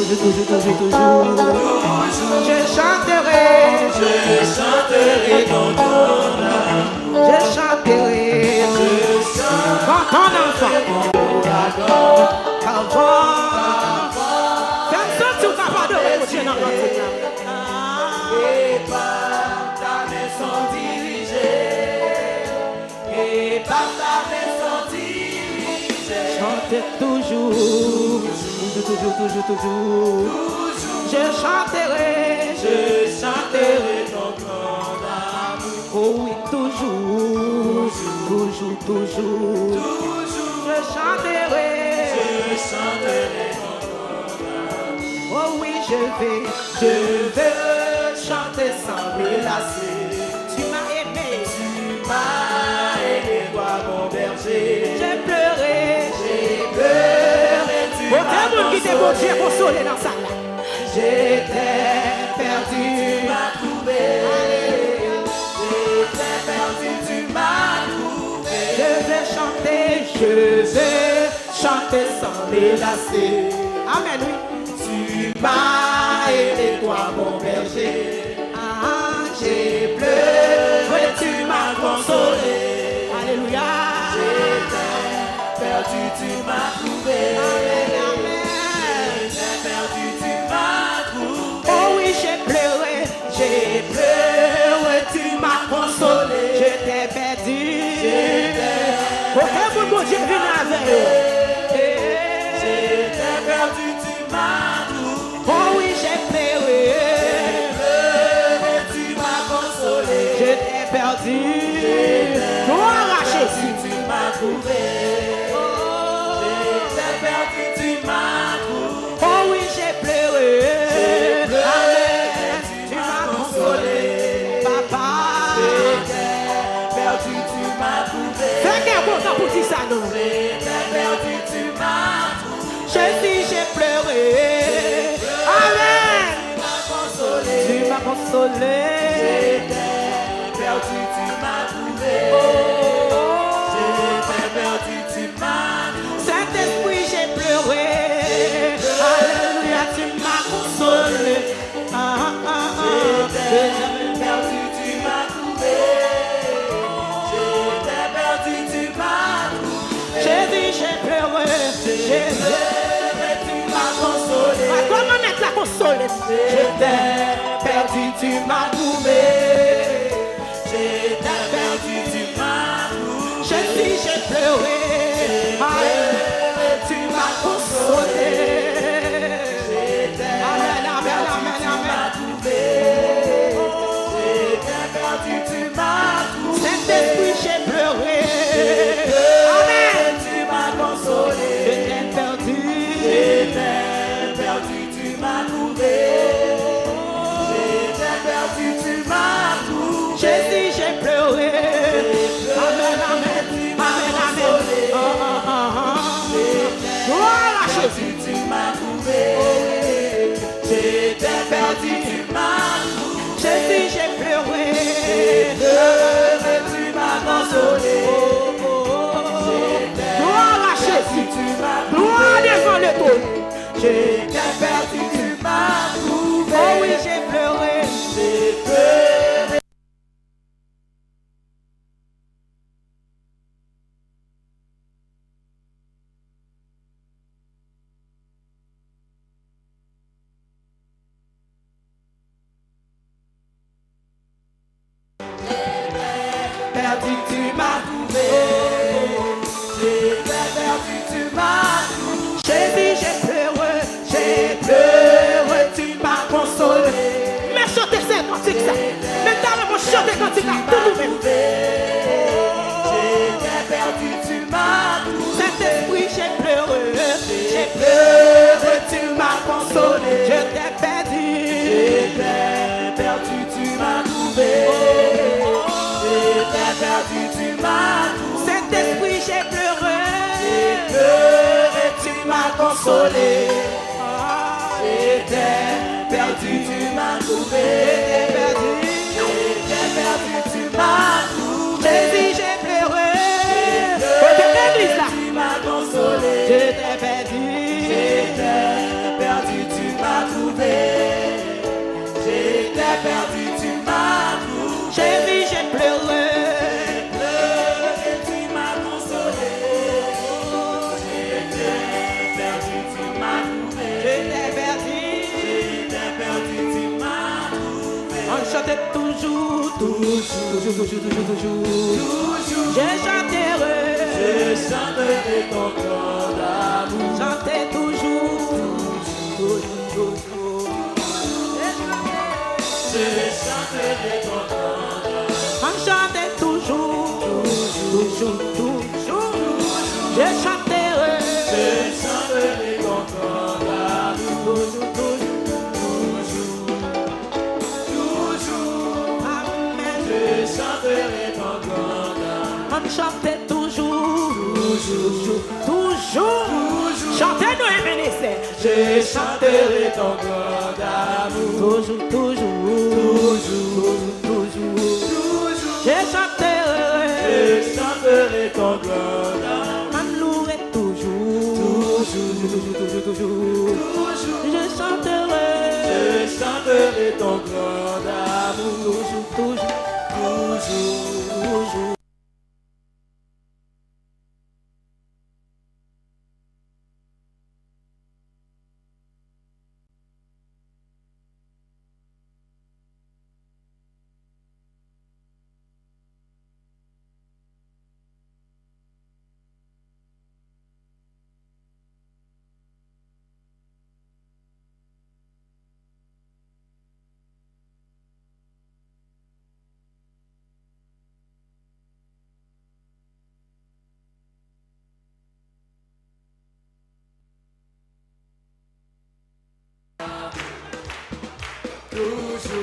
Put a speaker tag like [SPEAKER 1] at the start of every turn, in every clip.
[SPEAKER 1] Je chanterai ton amour. Je chanterai quand ton enfant fais ça, tu vas pas de Dieu dans notre vie. Et par ta maison dirigée, et par ta maison dirigée, chante toujours. Je chanterai ton grand amour. Oh oui, toujours. Je chanterai ton grand amour. Oh oui, je vais chanter sans relasser. Tu m'as aimé, toi mon berger. J'ai pleuré. Bon, quel monde qui t'est bon Dieu consolé dans ça là. J'étais perdu, tu m'as trouvé. J'étais perdu, tu m'as trouvé. Je vais chanter sans les lasser. Amen, oui. Tu m'as aidé, toi mon berger. Ah, j'ai pleuré, tu m'as consolé. Alléluia. J'étais perdu, tu m'as trouvé. Amen, amen. J'étais perdu, tu m'as trouvé. Oh oui, j'ai pleuré, tu m'as consolé. J'étais perdu. Aucun bon Dieu vient avec eux. J'étais perdu, tu m'as trouvé. Oh oui, j'ai pleuré, tu m'as consolé. J'étais perdu. Gloire à Jésus, tu m'as trouvé. J'étais perdu, tu m'as trouvé. Oh oui, j'ai pleuré. Amen, tu m'as consolé. Papa, j'étais perdu, tu m'as trouvé. Fais qu'un bon temps pour dire ça, non? J'étais perdu, tu m'as trouvé. J'ai pleuré. Amen, tu m'as consolé. J'étais perdu, tu m'as trouvé. J'étais perdu, tu m'as trouvé. Saint-Esprit, j'ai pleuré. Alléluia, tu m'as consolé. J'étais perdu, tu m'as trouvé. J'étais perdu, tu m'as trouvé. J'ai dit, j'ai pleuré. Tu m'as consolé. Comment mettre la consolée? J'étais perdu, tu m'as trouvé. J'étais perdu, tu m'as trouvé. J'ai dit, j'ai pleuré. Tu m'as consolé. Amen, amen, amen, amen. J'étais perdu, tu m'as trouvé. Saint-Esprit, j'ai pleuré. Amen, tu m'as consolé. J'étais perdu, tu m'as trouvé. J'étais perdu, tu m'as trouvé. J'ai dit, j'ai pleuré. Amen, amen, amen, amen. Gloire à Jésus, tu m'as trouvé. J'étais perdu, tu m'as trouvé. J'ai dit, j'ai pleuré. Tu m'as consolé. Gloire à Jésus, tu m'as trouvé. Gloire devant le trône. J'étais perdu, tu m'as trouvé. Oh oui, j'ai pleuré. J'ai pleuré. Perdu, tu m'as trouvé. J'étais perdu, tu m'as trouvé. J'ai dit, j'ai pleuré, tu m'as consolé. Mais chantez ça, cantique ça. Mais t'as même chanté cantique là, tout le monde. J'étais perdu, tu m'as trouvé. Saint-Esprit, j'ai pleuré, tu m'as consolé. J'étais perdu, tu m'as trouvé. J'étais perdu, tu m'as trouvé. Saint-Esprit, j'ai pleuré, tu m'as consolé. J'étais perdu, tu m'as trouvé. J'étais perdu, tu m'as trouvé. J'ai pleuré, tu m'as consolé. J'étais perdu, tu Je chanterai ton grand amour. Chanter toujours. Je chanterai ton grand amour. Chanter toujours. Je chanterai ton grand amour. Amen. Je chanterai ton grand amour. On chantait toujours. Chantez-nous et bénissez. Je chanterai ton grand amour. Toujours. Je chanterai ton grand amour. Man louerai toujours. Je chanterai ton grand amour.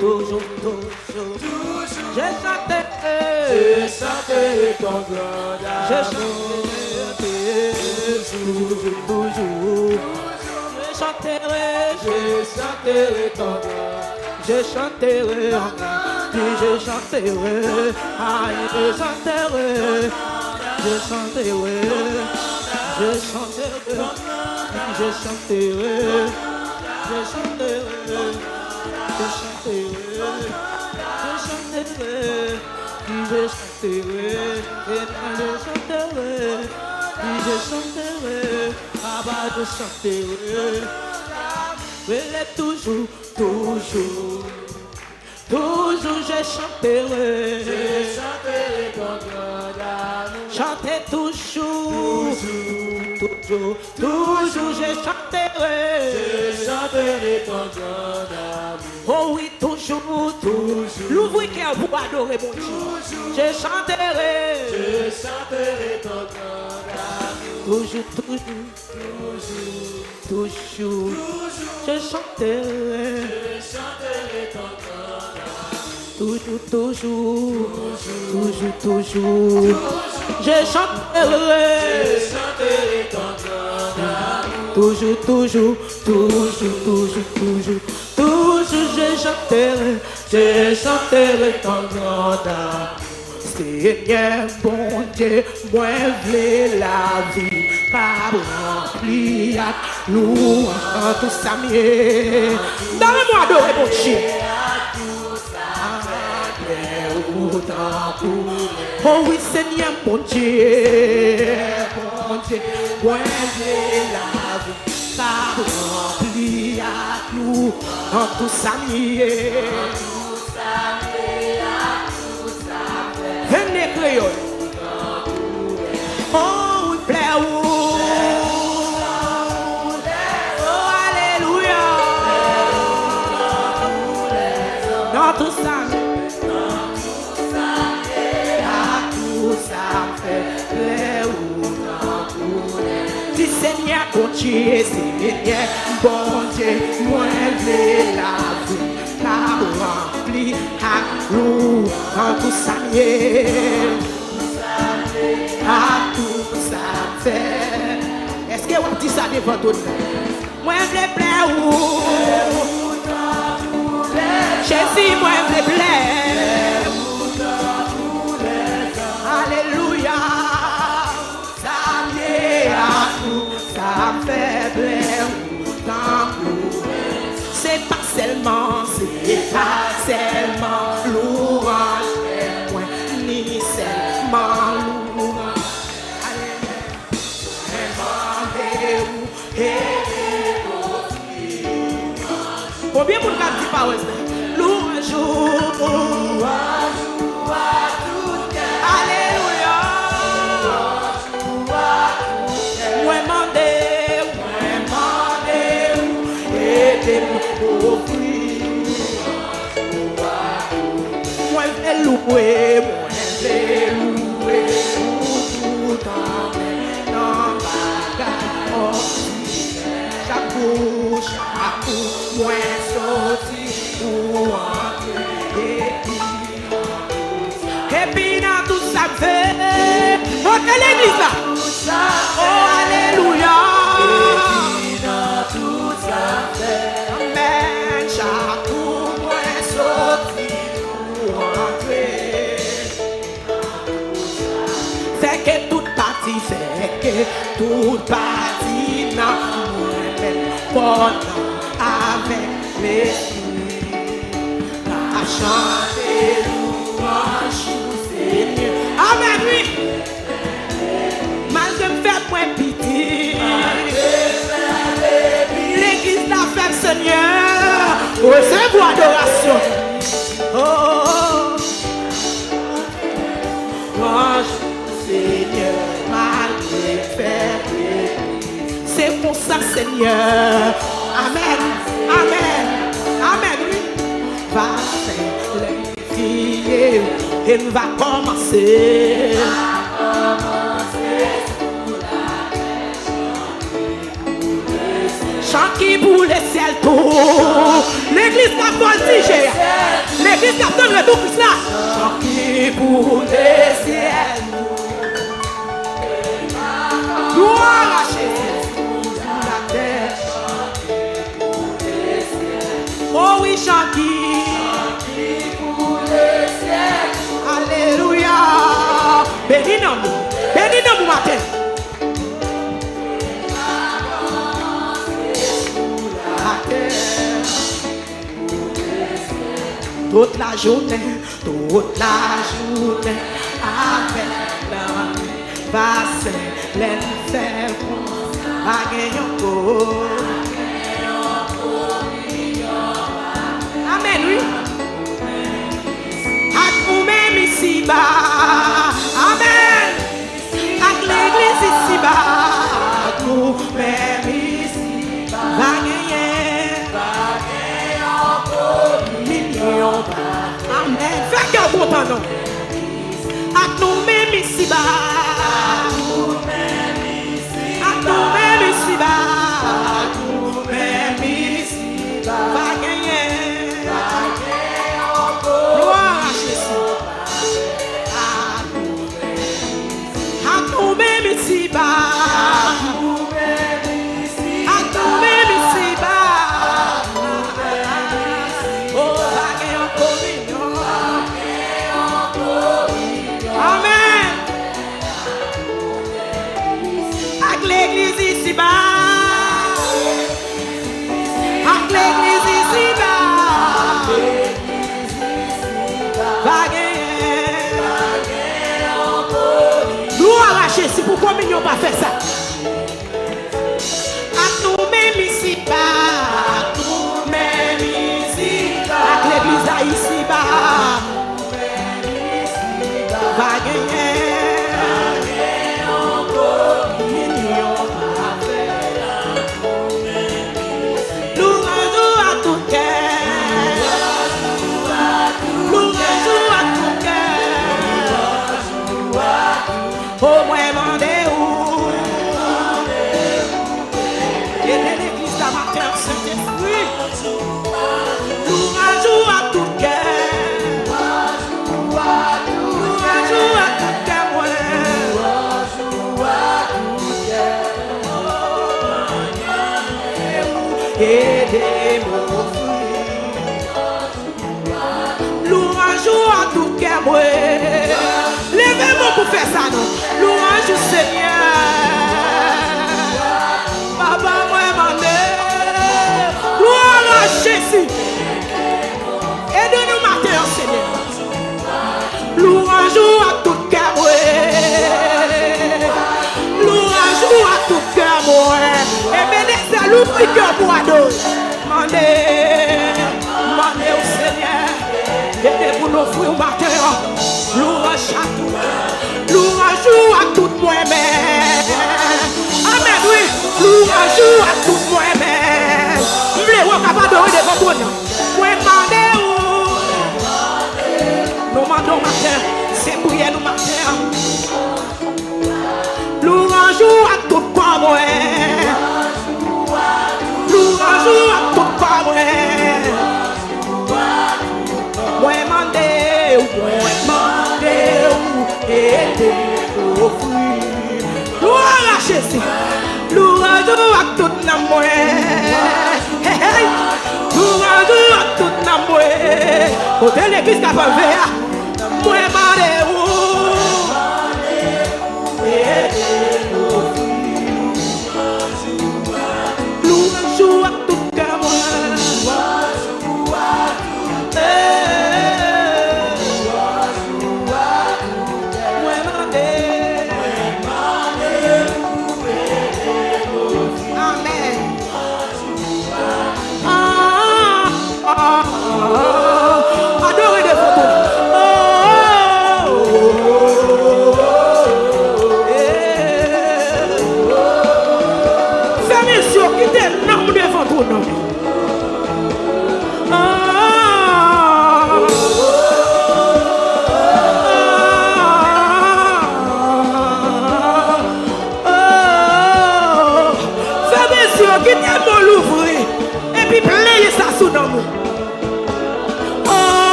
[SPEAKER 1] Toujours. Toujours. Je chanterai ton grand amour. Toujours. Je chanterai ton grand. Je chanterai. Toujours je chanterai ton grand amour. Chanter toujours. Toujours je chanterai ton grand amour. Oh oui, toujours. L'ouvre cœur pour adorer mon Dieu. Je chanterai ton grand amour. Toujours. Je chanterai ton grand amour. Toujours. Je chanterai ton grand amour. Toujours. Je chanterai ton grand amour. Seigneur, bon Dieu, moi v'lais la vie, pas rempli à louange tout ça mieux. Donne-moi adorer mon Dieu. Oh oui, Seigneur, mon Dieu, moi v'lais la vie, pas rempli à louange tout ça mieux. Venez créole. Oh, oui, plaît, oh, alléluia. Dans tout ça, fait plaît, dis Seigneur, bon Dieu, Seigneur, bon Dieu, moi, la vie. Rempli à nous en tout ça à tout ça fait. Est-ce que vous dites ça devant tout le monde? Moi je veux plaire où Jésus, moi je veux plaire. Alléluia. Ça vient à tout ça fait plaire. C'est pas seulement l'ouvrage, ni seulement l'ouvrage. Combien de monde dit pas l'ouvrage? Oui, mon Dieu, loué pour tout en dans bagarre. Chaque bouche, moins sorti pour entrer. Et puis dans tout ça fait, montez l'église là. Oh, alléluia. Et puis dans tout ça fait, amen. Chaque moins sorti pour entrer. C'est que toute partie, c'est que toute partie n'a pas avec l'esprit. À chanter louange au Seigneur. Amen, oui. Malgré me faire point pitié. L'église l'a fait, Seigneur. Recevez adoration. Oh, louange au Seigneur. Malgré faire. C'est pour ça, Seigneur. Amen. Amen. Amen, oui. Va simplifier et nous va commencer. Chanter pour les ciels tout. L'église n'a pas voltigé. L'église n'a pas le tout Christ là. Chanter pour les ciels. Gloire à Jésus. La terre. Oh oui, chanter pour les ciels. Alléluia. Bénis-nous matin. Toute la journée, avec la basse, l'enfer, amen, oui. Avec nous-mêmes ici bas, amen. Avec l'église ici bas, avec nous-mêmes ici bas, amen. Faites qu'un bon temps, non? Avec nous-mêmes ici bas. Avec nous-mêmes ici bas. Avec nous-mêmes ici bas. Va gagner. Gloire à Jésus. Avec nous-mêmes ici bas. Avec nous-mêmes ici bas. L'église ici bas, avec l'église ici bas, va gagner. Nous arracher si pour communion pas faire ça. Avec nous-mêmes ici bas, avec nous-mêmes ici bas, avec l'église ici bas, va gagner. Oh, moi, mandez-vous. Et l'église la matin, Saint-Esprit. Louange à tout cœur. Louange à tout cœur, moi. Louange à tout cœur. Aidez mon fruit. Louange à tout cœur, moi. Levez-moi pour faire ça, non? Louange au Seigneur. Papa, moi, mandé. Gloire à Jésus. Aide-nous matin, Seigneur. Louange à tout cœur, moi. Louange à tout cœur, moi. Et bénissez l'ouvre cœur pour adorer. Mandez au Seigneur. Aidez pour nos fruits au matin. Louange à tout, louange à tout moi-même. Amen, oui. Louange à tout moi-même. Vous voulez voir capable de devant toi, non? Vous demandez où? Nous demandons matin, c'est pour nous matin. Louange à tout pas moi. Louange à tout pas moi. Moi mandé ou aider au fruit. Louange à Jésus. Louange à tout l'amour. Louange à tout l'amour. Au l'église qui a pas fait. Moi mandé ou aider au fruit. Louange à tout l'amour. Adorez des photos. Fermez les yeux, quittez l'homme devant tout. Fermez les yeux, quittez mon l'ouvrir. Et puis playez ça sous nos mots.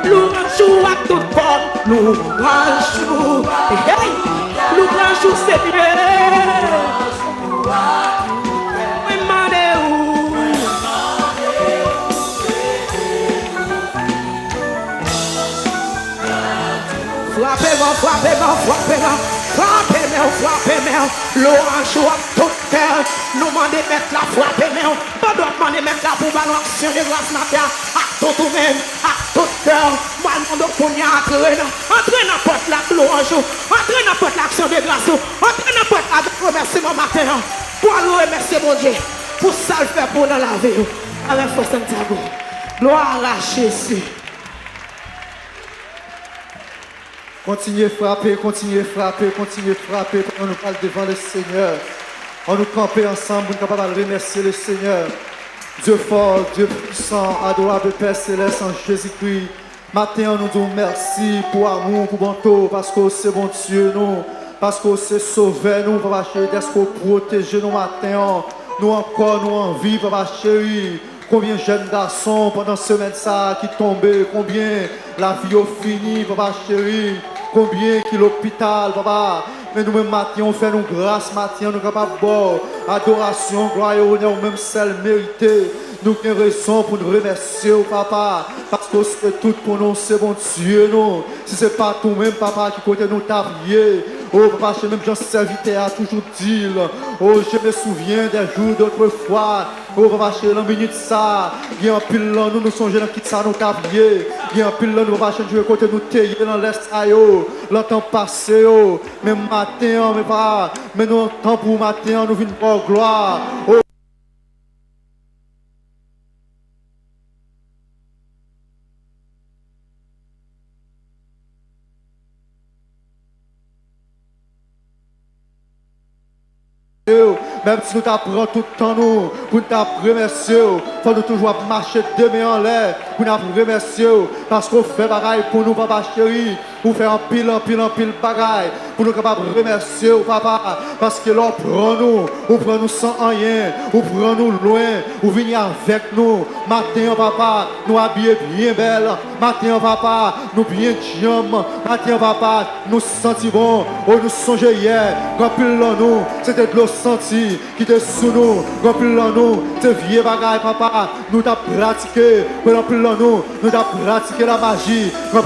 [SPEAKER 1] Louange à toute porte, louange, hey, louange Seigneur. Frappez-moi, frappez-moi, frappez-moi, frappez-moi, frappez-moi. Louange à tout cœur, nous demandons mettre la frappez-moi. Pas d'autre demander mettre la pour ballon action de grâce matin. À tout même, à tout cœur. Moi, le monde pour y entrer dans porte la louange, entrer dans porte l'action de grâce, entrer dans porte avec remerciement matin. Pour nous remercier mon Dieu, pour ça le faire pour dans la vie. Avec force Santiago. Gloire à Jésus.
[SPEAKER 2] Continuez à frapper, continuez à frapper, continuez à frapper. On nous parle devant le Seigneur. On nous camper ensemble pour nous capables de remercier le Seigneur. Dieu fort, Dieu puissant, adorable Père céleste en Jésus-Christ. Matin, on nous dit merci pour amour, pour bonté, parce que c'est bon Dieu, nous. Parce que c'est sauvé, nous, papa chéri, d'être protégé nous matin. Nous encore, nous en vie, papa chéri. Combien de jeunes garçons pendant cette semaine ça qui tombaient, combien la vie a fini, papa chéri, combien qui l'hôpital, papa. Mais nous-mêmes, matin, on fait nous grâce, matin, nous sommes capables de adoration, gloire et honneur, même celle méritée. Nous avons raison pour nous remercier, papa, parce que c'est tout pour nous, c'est bon Dieu, non. Si ce n'est pas tout même, papa, qui côté nous tablier. Oh, papa, je même Jean serviteur a toujours dit, oh, je me souviens des jours d'autrefois. Oh, papa, chez la minute ça, il y a un pile là, nous songeons dans qui ça nous tablier. Il y a un pile là, nous, papa, je vais côté nous tailler dans l'est, le temps passé, mais matin, mais pas, mais nous, temps pour matin, nous venons pour gloire. Oh, même si nous t'apprenons tout le temps, nous, pour nous remercier, il faut nous toujours marcher demain en l'air, pour nous remercier, parce qu'on fait bagaille pour nous, papa chéri, pour faire un pile bagaille, pour nous capables de remercier, papa, parce que l'on prend nous sans rien, on prend nous loin, on vient avec nous, matin, papa, nous habiller bien belle, matin, papa, nous bien jambes, matin, papa, nous sentir bon, nous songeons hier, quand pile nous, c'était de l'eau sentie, qui était sous nous, quand plus là nous, c'est vieux bagaille, papa. papa, nous t'avons pratiqué, nous t'avons pratiqué la magie, nous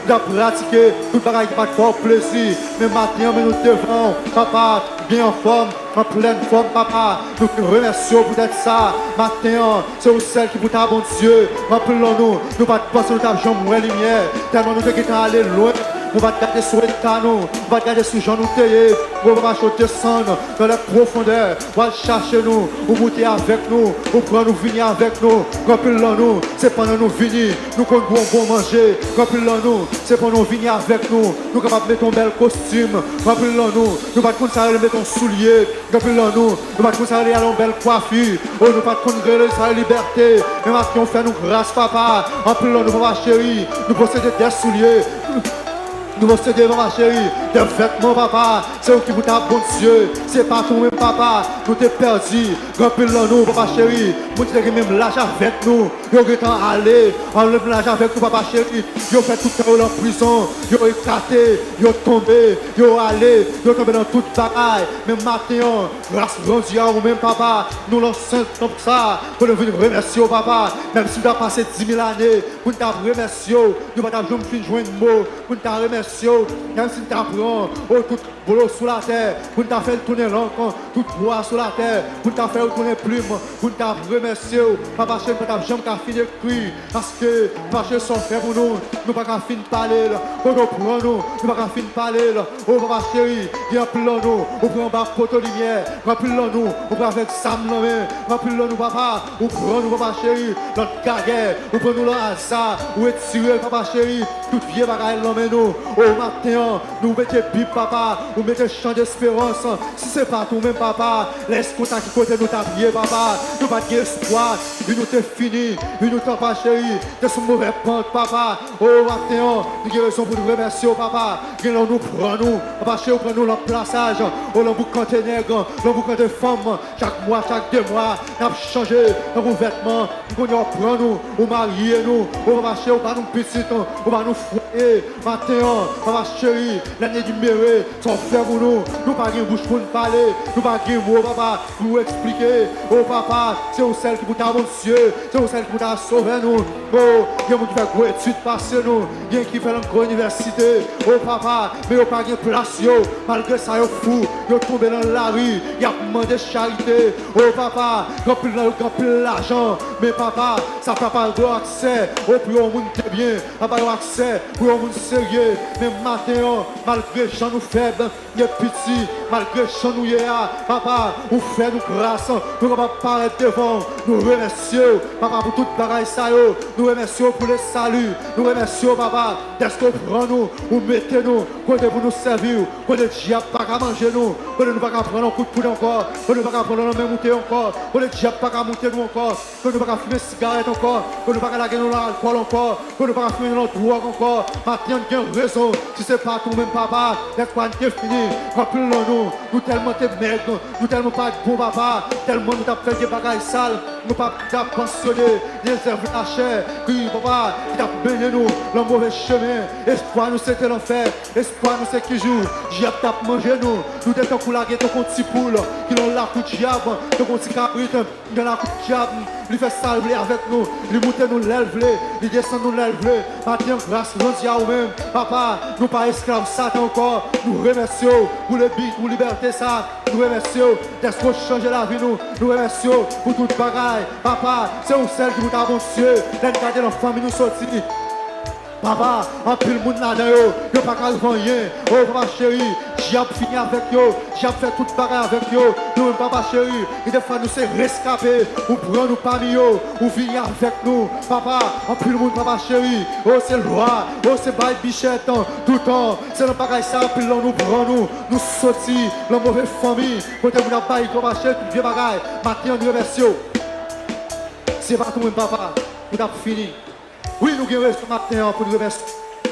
[SPEAKER 2] t'avons pratiqué tout le bagage qui va te faire plaisir. Mais maintenant, nous devons, papa, bien en forme, en pleine forme, papa. Nous te remercions pour être ça. Maintenant, c'est vous celle qui vous t'a bon Dieu. Rappelons-nous, nous pas penser que nous t'avons jamais lumière, tellement nous devons aller loin. On va te garder sur l'état, on va te garder sur Jean nous tailler, on va descendre dans la profondeur, on va chercher nous, on monter avec nous, on prend nous venir avec nous, rappelons-nous, c'est pendant nous venir, nous qu'on bon manger, rappelons-nous, c'est pendant nous venir avec nous, nous capables de mettre un bel costume, rappelons-nous, nous pas de ça mettre un soulier, rappelons-nous, nous pas de ça aller à une belle coiffure, oh nous pas de ça la liberté, mais maintenant on fait nous grâce papa, rappelons-nous papa chéri, nous possédons des souliers. Nous possédons, ma chérie, des vêtements, papa. C'est où qui vous tape, bon Dieu. C'est pas tout même, papa. Nous t'es perdu. Rappelons-nous, papa chérie. Nous t'es même l'argent avec nous. Nous t'en aller. Enlève l'argent avec nous, papa chérie. Nous fait tout le temps en prison. Nous éclaté. Nous tombé. Nous allé. Nous tombé dans toute bagaille. Mais maintenant, grâce grandie à vous-même, papa. Nous lançons comme ça. Pour nous venir remercier, papa. Même si nous avons passé 10 000 années. Pour nous remercier. Nous n'avons jamais fini de jouer de mots. Pour nous remercier. Même si tu apprends, tout boulot sous la terre, pour nous faire tourner l'encre, tout bois sous la terre, pour nous faire tourner plume, pour nous remercier, papa chéri, pour nous jamais finir de crier, parce que papa chéri sont faits pour nous, nous pas finir de parler, pour nous prendre nous pas finir de parler, oh papa chéri, viens appelons-nous, on prend bas photo lumière, rappelons-nous, on prend avec Sam Lomé, rappelons-nous papa, on prend nous papa chéri, notre carrière, on prend nous le hasard, on est tiré papa chéri, tout vieux bagaille l'homme nous. Au matin, nous mettons pipe, papa, nous mettons chant d'espérance. Si ce n'est pas tout même, papa, laisse qu'on t'a qui côté nous t'habiller, papa. Nous pas d'espoir, nous t'es fini, nous t'en pas chéri, de son mauvais pente, papa. Au matin, nous avons raison pour nous remercier, papa. Nous prenons, papa chéri, prenons le plaçage, au l'emboucan des nègres, l'emboucan des femmes, chaque mois, chaque 2 mois, nous avons changé nos vêtements, nous prenons nous, nous marier nous, au papa chéri, on va nous petits, on va nous foyer, matin. Papa chéri, l'année du méré, sont faits pour nous. Nous pas de bouche pour nous parler. Nous pas de mots, papa, pour nous expliquer. Oh papa, c'est vous celle qui vous a mon Dieu. C'est vous celle qui vous a sauvé nous. Oh, il y a qui fait gros études passer nous. Il y a qui fait une université. Oh papa, mais il pas de place. Malgré ça, il est fou. Il est tombé dans la rue. Il a demandé charité. Oh papa, quand plus l'argent. Mais papa, ça peut pas avoir accès. Oh, pour le monde qui est bien. Pas avoir accès pour le monde sérieux. Mais maintenant, malgré gens nous faibles, il est petit, malgré gens nous papa, nous fait nous grâce, nous ne pouvons pas paraître devant, nous remercions, papa, pour toute bagaille ça, nous remercions pour le salut, nous remercions, papa, d'est-ce qu'on prend nous, ou mettez-nous, côté pour nous servir, côté diable pas qu'à manger nous, côté nous pas qu'à prendre un coup de poudre encore, côté nous pas qu'à prendre un même monter encore, côté diable pas qu'à monter nous encore, côté nous pas qu'à fumer cigarette encore, côté nous pas qu'à laguer nous l'alcool encore, côté nous pas qu'à fumer notre drogue encore, maintenant il y a raison. Si c'est pas tout même papa, les quoi t'es fini, rappelons-nous, nous tellement t'es maigre, nous tellement pas de bon papa, tellement nous t'as fait des bagailles sales, nous pas t'as pensionné, les œuvres de la chair, oui papa, il t'a baigné nous, le mauvais chemin, espoir nous c'était l'enfer, espoir nous c'est qui joue, diable t'a mangé nous t'es pour la guerre, ton petit poule, qui l'ont la coup de diable, ton petit cabrit, il a la coup de diable, il fait salver avec nous, il monte nous l'élève, il descend nous l'élève, maintenant grâce nous à nous-mêmes, papa, nous pas esclaves Satan encore, nous remercions pour le but, pour liberté ça, nous remercions d'être qu'on change la vie nous remercions pour toute bagaille, papa, c'est vous celle qui vous a bon Dieu, d'être dans la famille nous sortir. Papa, en plus le monde là-dedans, yo pas qu'à rien. Oh papa chéri, j'ai fini avec yo, j'ai fait toute bagarre avec yo. Nous papa chéri, et des fois nous c'est rescapé, ou prendre nous parmi yo, ou venir avec nous. Papa, en plus le monde papa chéri, oh c'est le roi, oh c'est bail bichette, tout le temps. C'est le bagaille ça, puis là nous prenons nous sortis, la mauvaise famille. Quand vous n'avez pas eu papa chéri, tout vieux bagaille. Maintenant nous remercions. C'est pas tout le monde papa, nous avons fini. Oui, nous guérissons ce matin pour nous remercier.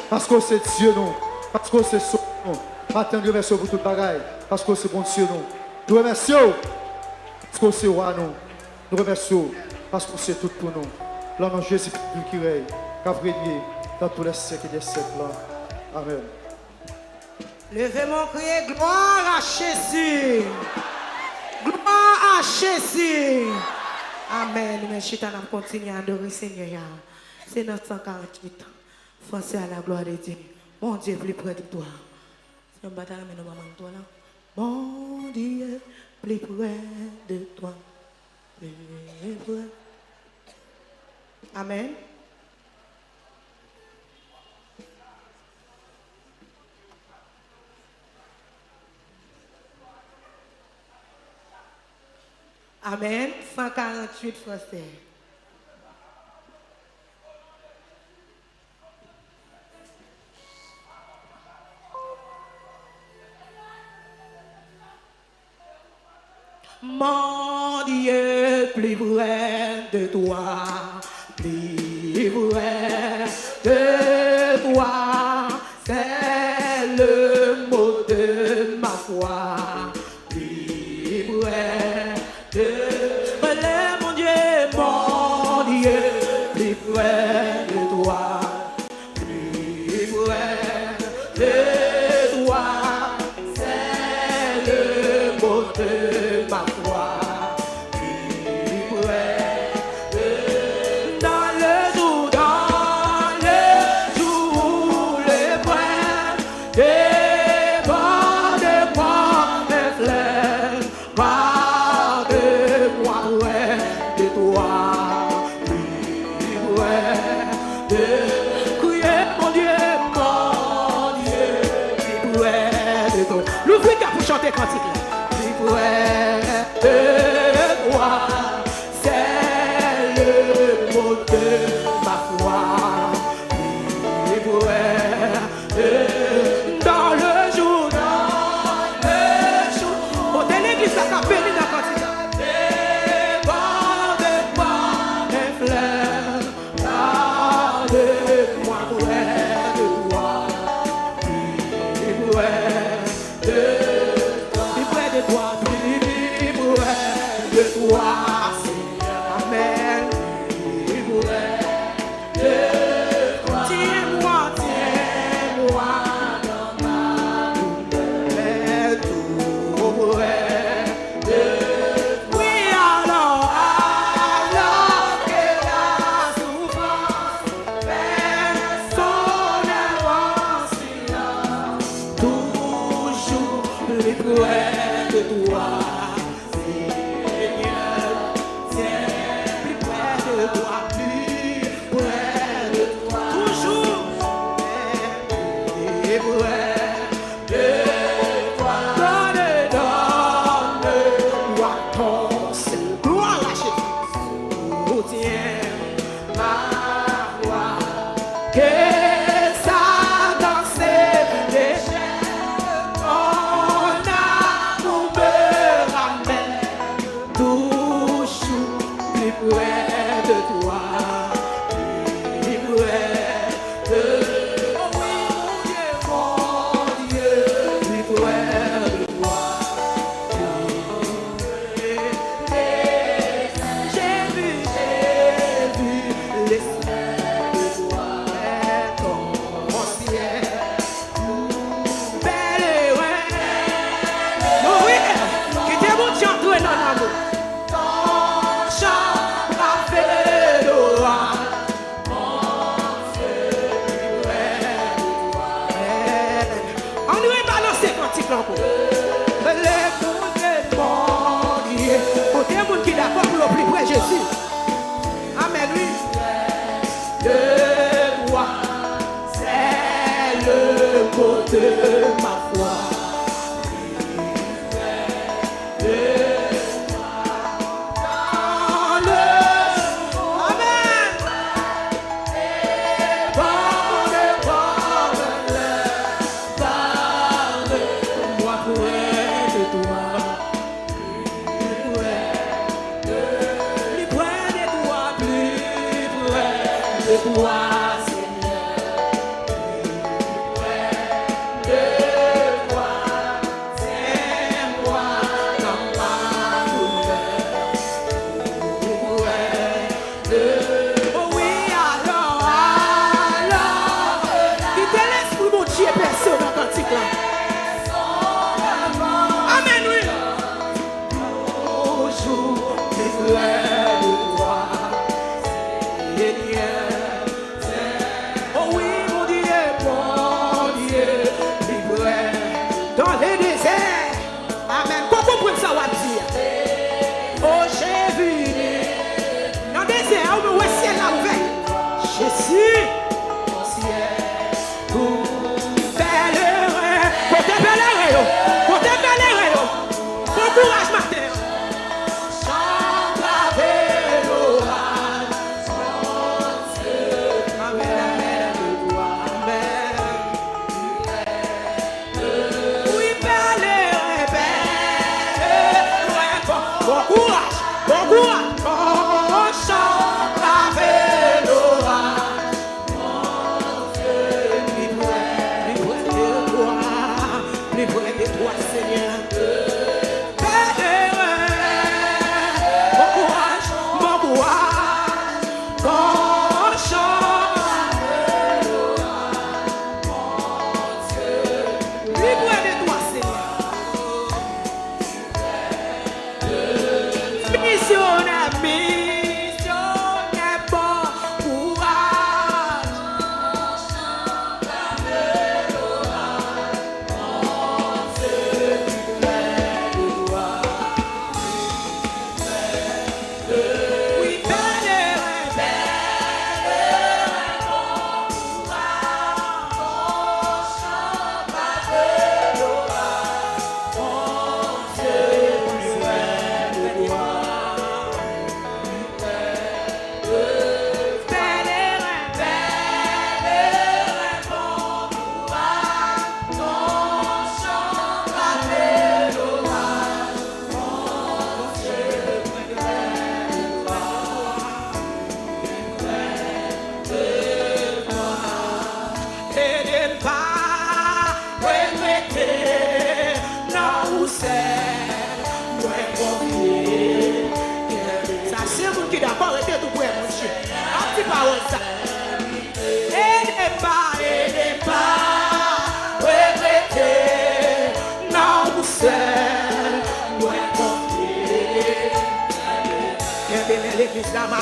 [SPEAKER 2] Parce que c'est Dieu, nous. Parce que c'est son nom. Matin, nous remercions pour toute bagaille. Parce que c'est bon Dieu, nous. Nous remercions. Parce que c'est roi, nous. Nous remercions. Parce que c'est tout pour nous. Là, nous Jésus qui règne. Qu'a régné dans tous les siècles et des siècles. Amen.
[SPEAKER 1] Levez mon cri, gloire à Jésus. Gloire à Jésus. Amen. Mais je t'en continue à adorer Seigneur. C'est notre 148 ans. Français à la gloire de Dieu. Mon Dieu, plus près de toi. C'est un bataille, mais nous maman de toi là. Mon Dieu, plus près de toi. Plus près. Amen. Amen. 148 Français. Mon Dieu, plus près de toi, plus près de toi, c'est le mot de ma foi. Plus près de mon Dieu, plus près de toi, plus près de toi, c'est le mot de ma foi. Plus près dans le jour, le point des bords de moi, mes fleurs, pas de moi, ouais, de toi, plus près de crier mon Dieu, plus près de toi. L'ouvrier pour chanter cantique là. Plus près de toi, c'est le mot de ma foi. Plus près dans le jour, au de l'église, ça s'appelle dans le cantique. Devant de moi, mes fleurs, pas de moi, près de toi. Plus près de toi, plus près de toi, Seigneur. Amen. Plus près de toi. Tiens-moi dans ma douleur. Tout près de toi. Oui, alors que la souffrance fait son œuvre en silence, toujours plus près de toi, Seigneur, tiens, plus près de toi, toujours plus près de toi. Donne-moi ton Seigneur, gloire à Jésus, soutiens ma voix, que ça danse les chaînes, ton amour me ramène toujours plus près de toi, plus près de oh oui, mon Dieu, plus près de toi. J'ai vu les ciels de toi, ton ciel, belle et oui, qui était bon chant dans l'amour. Ton chant a fait l'oral. On nous balancer cantique encore. Les mon Dieu, pour des gens qui d'accord pour le plus près Jésus. Amen, oui. De toi, c'est le mot de ma foi. Toi, Seigneur, plus près de dans les déserts. Amen. Quoi comprendre ça, on va dire? Oh, j'ai vu. Dans le désert, où le ciel a ouvert. Jésus, mon ciel, pour faire l'heureux. Pour te faire l'heureux. Pour te faire l'heureux. Bon courage, matin. Chante avec l'orage. Amen, amen, amen. Oui, belle, bon courage, bon courage. On chante avec l'orage. Plus près de toi, Seigneur. Bon courage, bon courage. On chante plus près de toi, Seigneur. Missionnaire, missionnaire, bon courage. Oui, belle, et de pas regretter, non, c'est moi confier. Ça, c'est vous qui d'accord avec tout pour mon Dieu. Un petit parole ça. Et de pas regretter, non, c'est moi confier. Et bien, l'église là, ma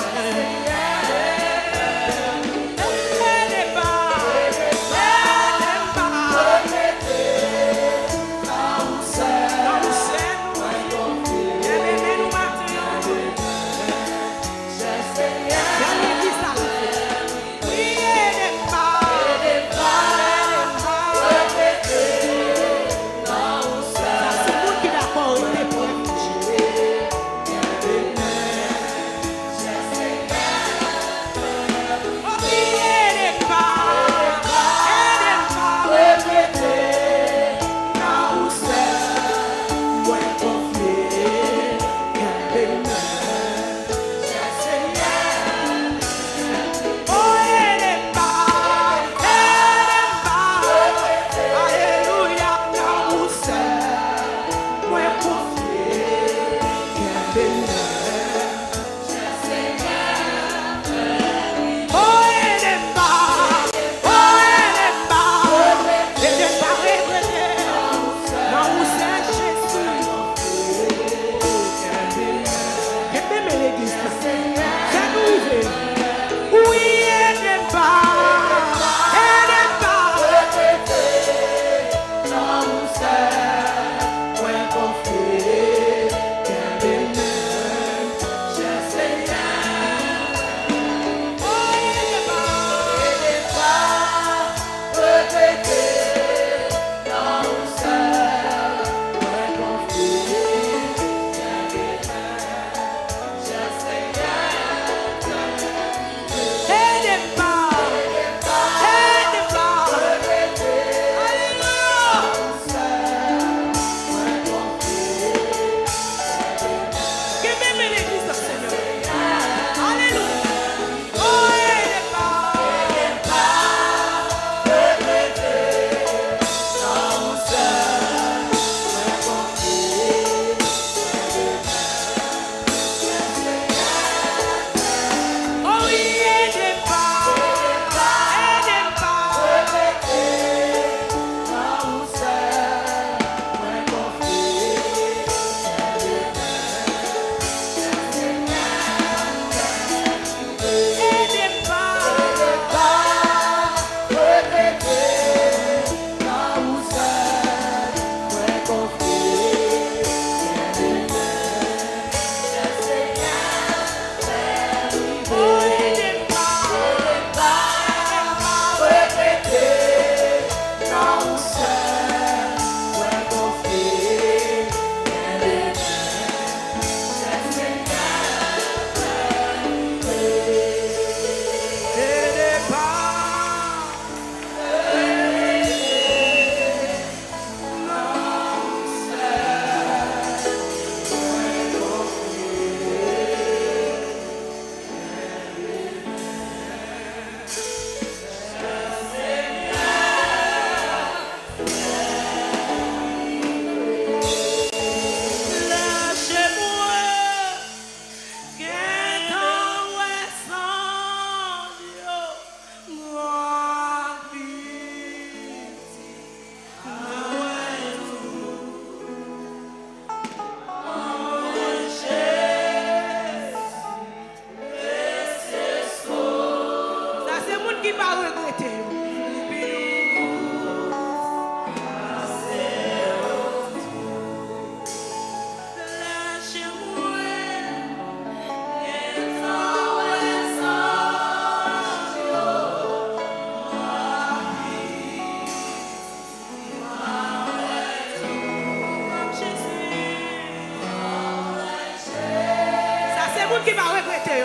[SPEAKER 1] qui va regretter.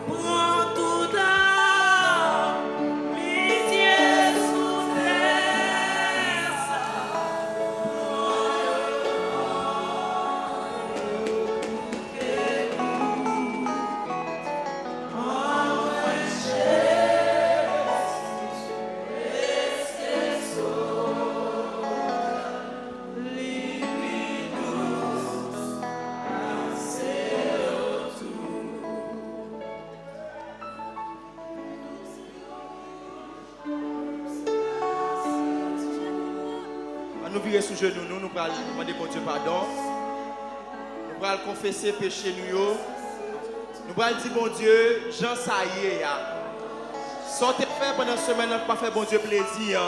[SPEAKER 1] Prends tout dans pitié sous terre.
[SPEAKER 3] Nous virer sous genoux, nous allons demander pour Dieu pardon. Nous allons confesser péché nous. Nous allons dire bon Dieu, Jean ça y est. Sortez faire pendant la semaine, nous pas faire bon Dieu plaisir.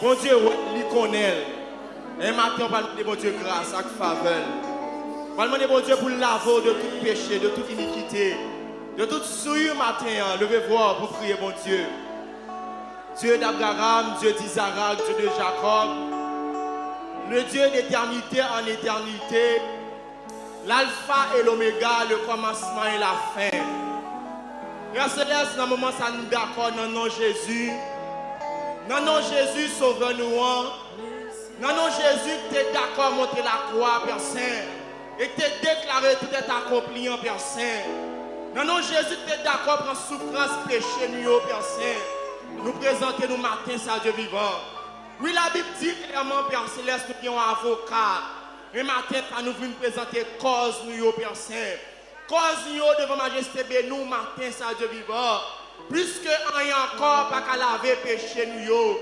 [SPEAKER 3] Bon Dieu, lui connaît. Un matin, on va demander bon Dieu grâce, avec faveur. On va demander bon Dieu pour laver de tout péché, de toute iniquité, de toute souillure matin. Levez-vous pour prier bon Dieu. Dieu d'Abraham, Dieu d'Isaac, Dieu de Jacob. Le Dieu d'éternité en éternité, l'alpha et l'oméga, le commencement et la fin. Père Céleste, dans le moment ça nous d'accord dans le nom de Jésus. Dans le nom de Jésus, sauve-nous. Dans le nom de Jésus, tu es d'accord à monter la croix, Père Saint. Et tu es déclaré tout est accompli en Père Saint. Dans le nom de Jésus, tu es d'accord pour la souffrance, péché, nous, Père Saint. Nous présenter nous matin, ça Dieu vivant. Oui, la Bible dit clairement, Père Céleste, nous avons un avocat. Et matin, nous venons présenter cause nous, Père Saint. Cause nous devant Majesté nous matin, ça Dieu vivant. Puisque on y a encore pas qu'à laver péché nous.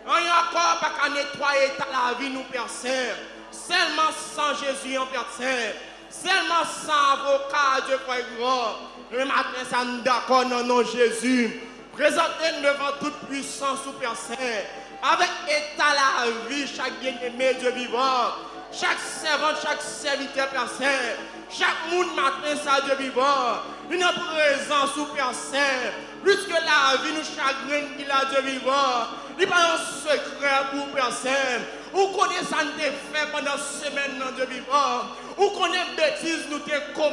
[SPEAKER 3] On y a encore pas qu'à nettoyer la vie nous, Père Saint. Seulement sans Jésus, en Père Saint. Seulement sans avocat, Dieu Père grand. Le matin, ça nous d'accord dans le nom de Jésus. Présentez-nous devant toute puissance, Père Saint. Avec état la vie, chaque bien-aimé, Dieu vivant, chaque servant, chaque serviteur, Père Saint, chaque monde matin, ça, Dieu vivant, une présence sous Père Saint, plus que la vie nous chagrine qu'il a, Dieu vivant, il n'y a pas un secret pour Père Saint, ou connaît ça nous fait pendant semaine, dans Dieu vivant, ou connaît bêtises nous te commis.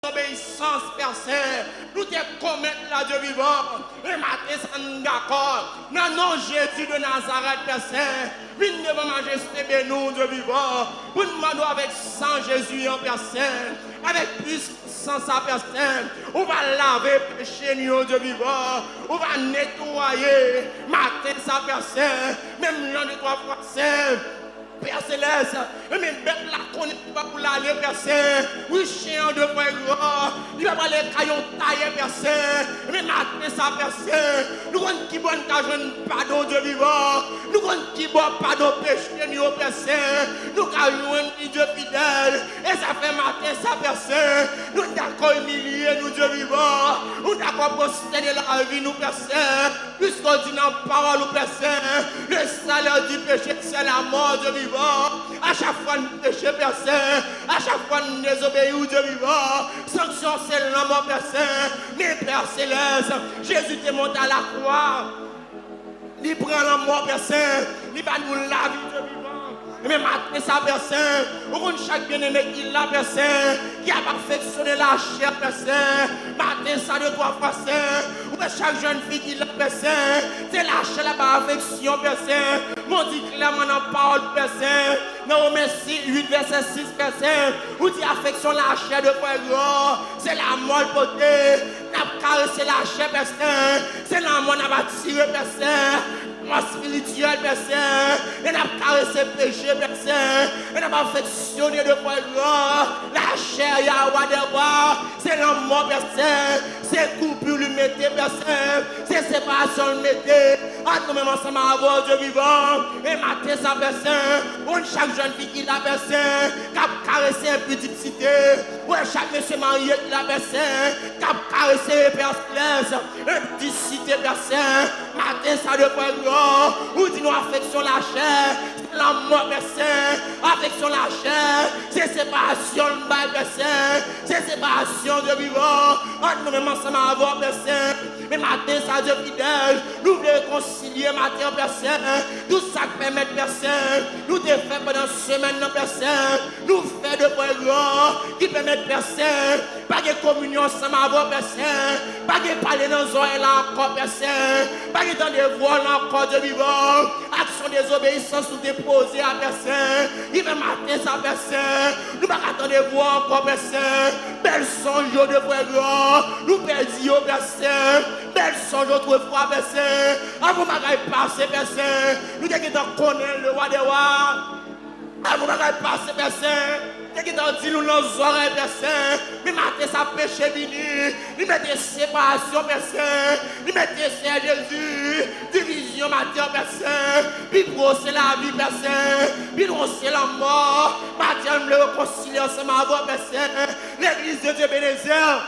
[SPEAKER 3] Obéissance, Père Saint, nous te commettre la Dieu vivant, et matin, ça nous d'accord, dans le nom de Jésus de Nazareth, Père Saint, viens devant Majesté bénou, Dieu vivant, pour nous demander avec sang Jésus, Père Saint, avec puissance, Père Saint, on va laver péché, Dieu vivant, on va nettoyer, matin, ça, Père Saint, même l'un de toi, Père Saint, Père Céleste, mais bête la connaît pas pour l'aller, Père Saint. Oui, chien de Père grand, il va pas les caillons taillés, Père Saint. Mais maintenant, ça, Père Saint, nous connaissons qui bonne jeune pardon, Dieu vivant. Nous connaissons qui bon pardon, péché, nous, Père Saint. Nous caillons Dieu fidèle. Et ça fait matin, ça, Père Saint. Nous d'accord humilier, nous, Dieu vivant. Nous d'accord prosterner la vie, nous, Père Saint. Puisqu'on dit dans la parole, nous, Père Saint, le salaire du péché, c'est la mort, Dieu vivant. À chaque fois nous péchons, Père Saint, à chaque fois nous désobéissons, Dieu vivant. Sanction, c'est la mort, Père Saint. Mais Père Céleste, Jésus te monte à la croix. Il prend la mort, Père Saint. Il va nous la vie, Dieu vivant. Mais maintenant, ça, Père Saint, on chaque bien-aimé qui l'a, Père Saint, qui a perfectionné la chair, Père Saint. Maintenant, ça, de toi, Père Saint. Ou chaque jeune fille qui l'a, Père Saint, c'est la chair, la perfection, Père Saint. Mon dit clairement dans la parole, Père Saint. Non, merci, 8, verset 6, Père Saint. Ou dit affection, la chair de Père grand. C'est la moelle potée. N'a caressé la chair, Père Saint. C'est la moelle, n'a pas tiré, Père Saint. Moi spirituel, Père Saint, et n'a caressé péché, Père Saint, et n'a pas affectionné de Père grand, la chair, Yahweh de roi, c'est la mort, Père Saint, c'est coupure, lui mettez, Père Saint, c'est séparation, lui mettez, à nous même ensemble avant Dieu vivant, et matin, ça, Père Saint, pour chaque jeune fille qui l'a, Père Saint, qui a caressé une petite cité, pour chaque monsieur marié qui l'a, Père Saint, qui a caressé, Père Céleste, une petite cité, Père Saint, matin, ça, de Père grand, ou dis-nous affection la chair, c'est la mort, Père Saint, affection la chair, c'est séparation, Père Saint. C'est séparation, Dieu vivant. En nous-mêmes ensemble avant, Père Saint. Mais matin, ça, Dieu fidèle. Nous voulons réconcilier matin, Père Saint. Tout ça qui permet, Père Saint. Nous te fait pendant semaine, Père Saint. Nous fait de progrès qui permettent, Père Saint. Pas de communion ensemble avant, Père Saint. Pas de parler dans nos oreilles là encore, Père Saint. Pas de temps de voix là encore, Dieu vivant. Action désobéissance ou déposer à Père Saint. Il va mater ça, Père Saint. Nous pas attendre de voir encore, Père Saint. Belle songe de progrès. Nous perdons, Père Saint. Belle songe autrefois, Père Saint. Avant de passer, Père Saint. Nous devons connaître le roi des rois. Avant de passer, Père Saint. Qui t'ont dit nous nos oreilles, Père Saint. Mais matin, ça péché vini. Nous mettons séparation, Père Saint. Nous mettons Seigneur Jésus. Division, matin, Père Saint. Puis c'est la vie, Père Saint. Puis c'est la mort. Matin, nous le réconcilier ensemble avant, Père Saint. L'église de Dieu Bénézer.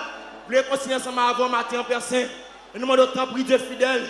[SPEAKER 3] Nous le réconcilier ensemble avant, matin, Père Saint. Et nous demandons tant pris Dieu fidèle.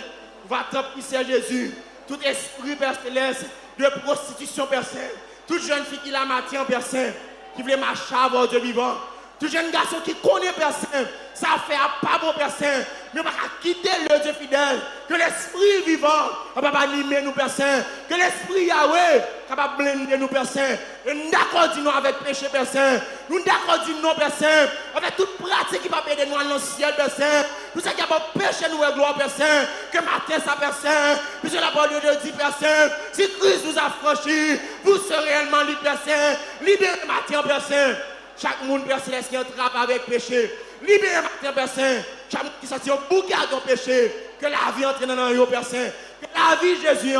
[SPEAKER 3] Va tant pris Seigneur Jésus. Tout esprit, Père Céleste, de prostitution, Père Saint. Toute jeune fille qui l'a matin, Père Saint. Qui voulait marcher avant Dieu vivant. Tout jeune garçon qui connaît Père Saint, ça fait pas bon Père Saint, mais on va quitter le Dieu fidèle. Que l'esprit vivant va pas animer nous Père Saint. Que l'esprit Yahweh va blender nous Père Saint. Et nous d'accord nous avec péché Père Saint. Nous d'accord non Père Saint. Avec toute pratique qui va aider nous dans le ciel Père Saint. Tout ça qui va péché nous et gloire Père Saint. Que matin ça Père Saint. Puisque la parole de Dieu dit Père Saint. Si Christ vous a franchi, vous serez réellement libre Père Saint. Libérez matin Père Saint. Chaque monde Père Céleste qui entrape avec péché. Libérez matin Père Saint. Chaque monde qui sortit au bouquet de péché. Que la vie entre dans le Père Saint. Que la vie Jésus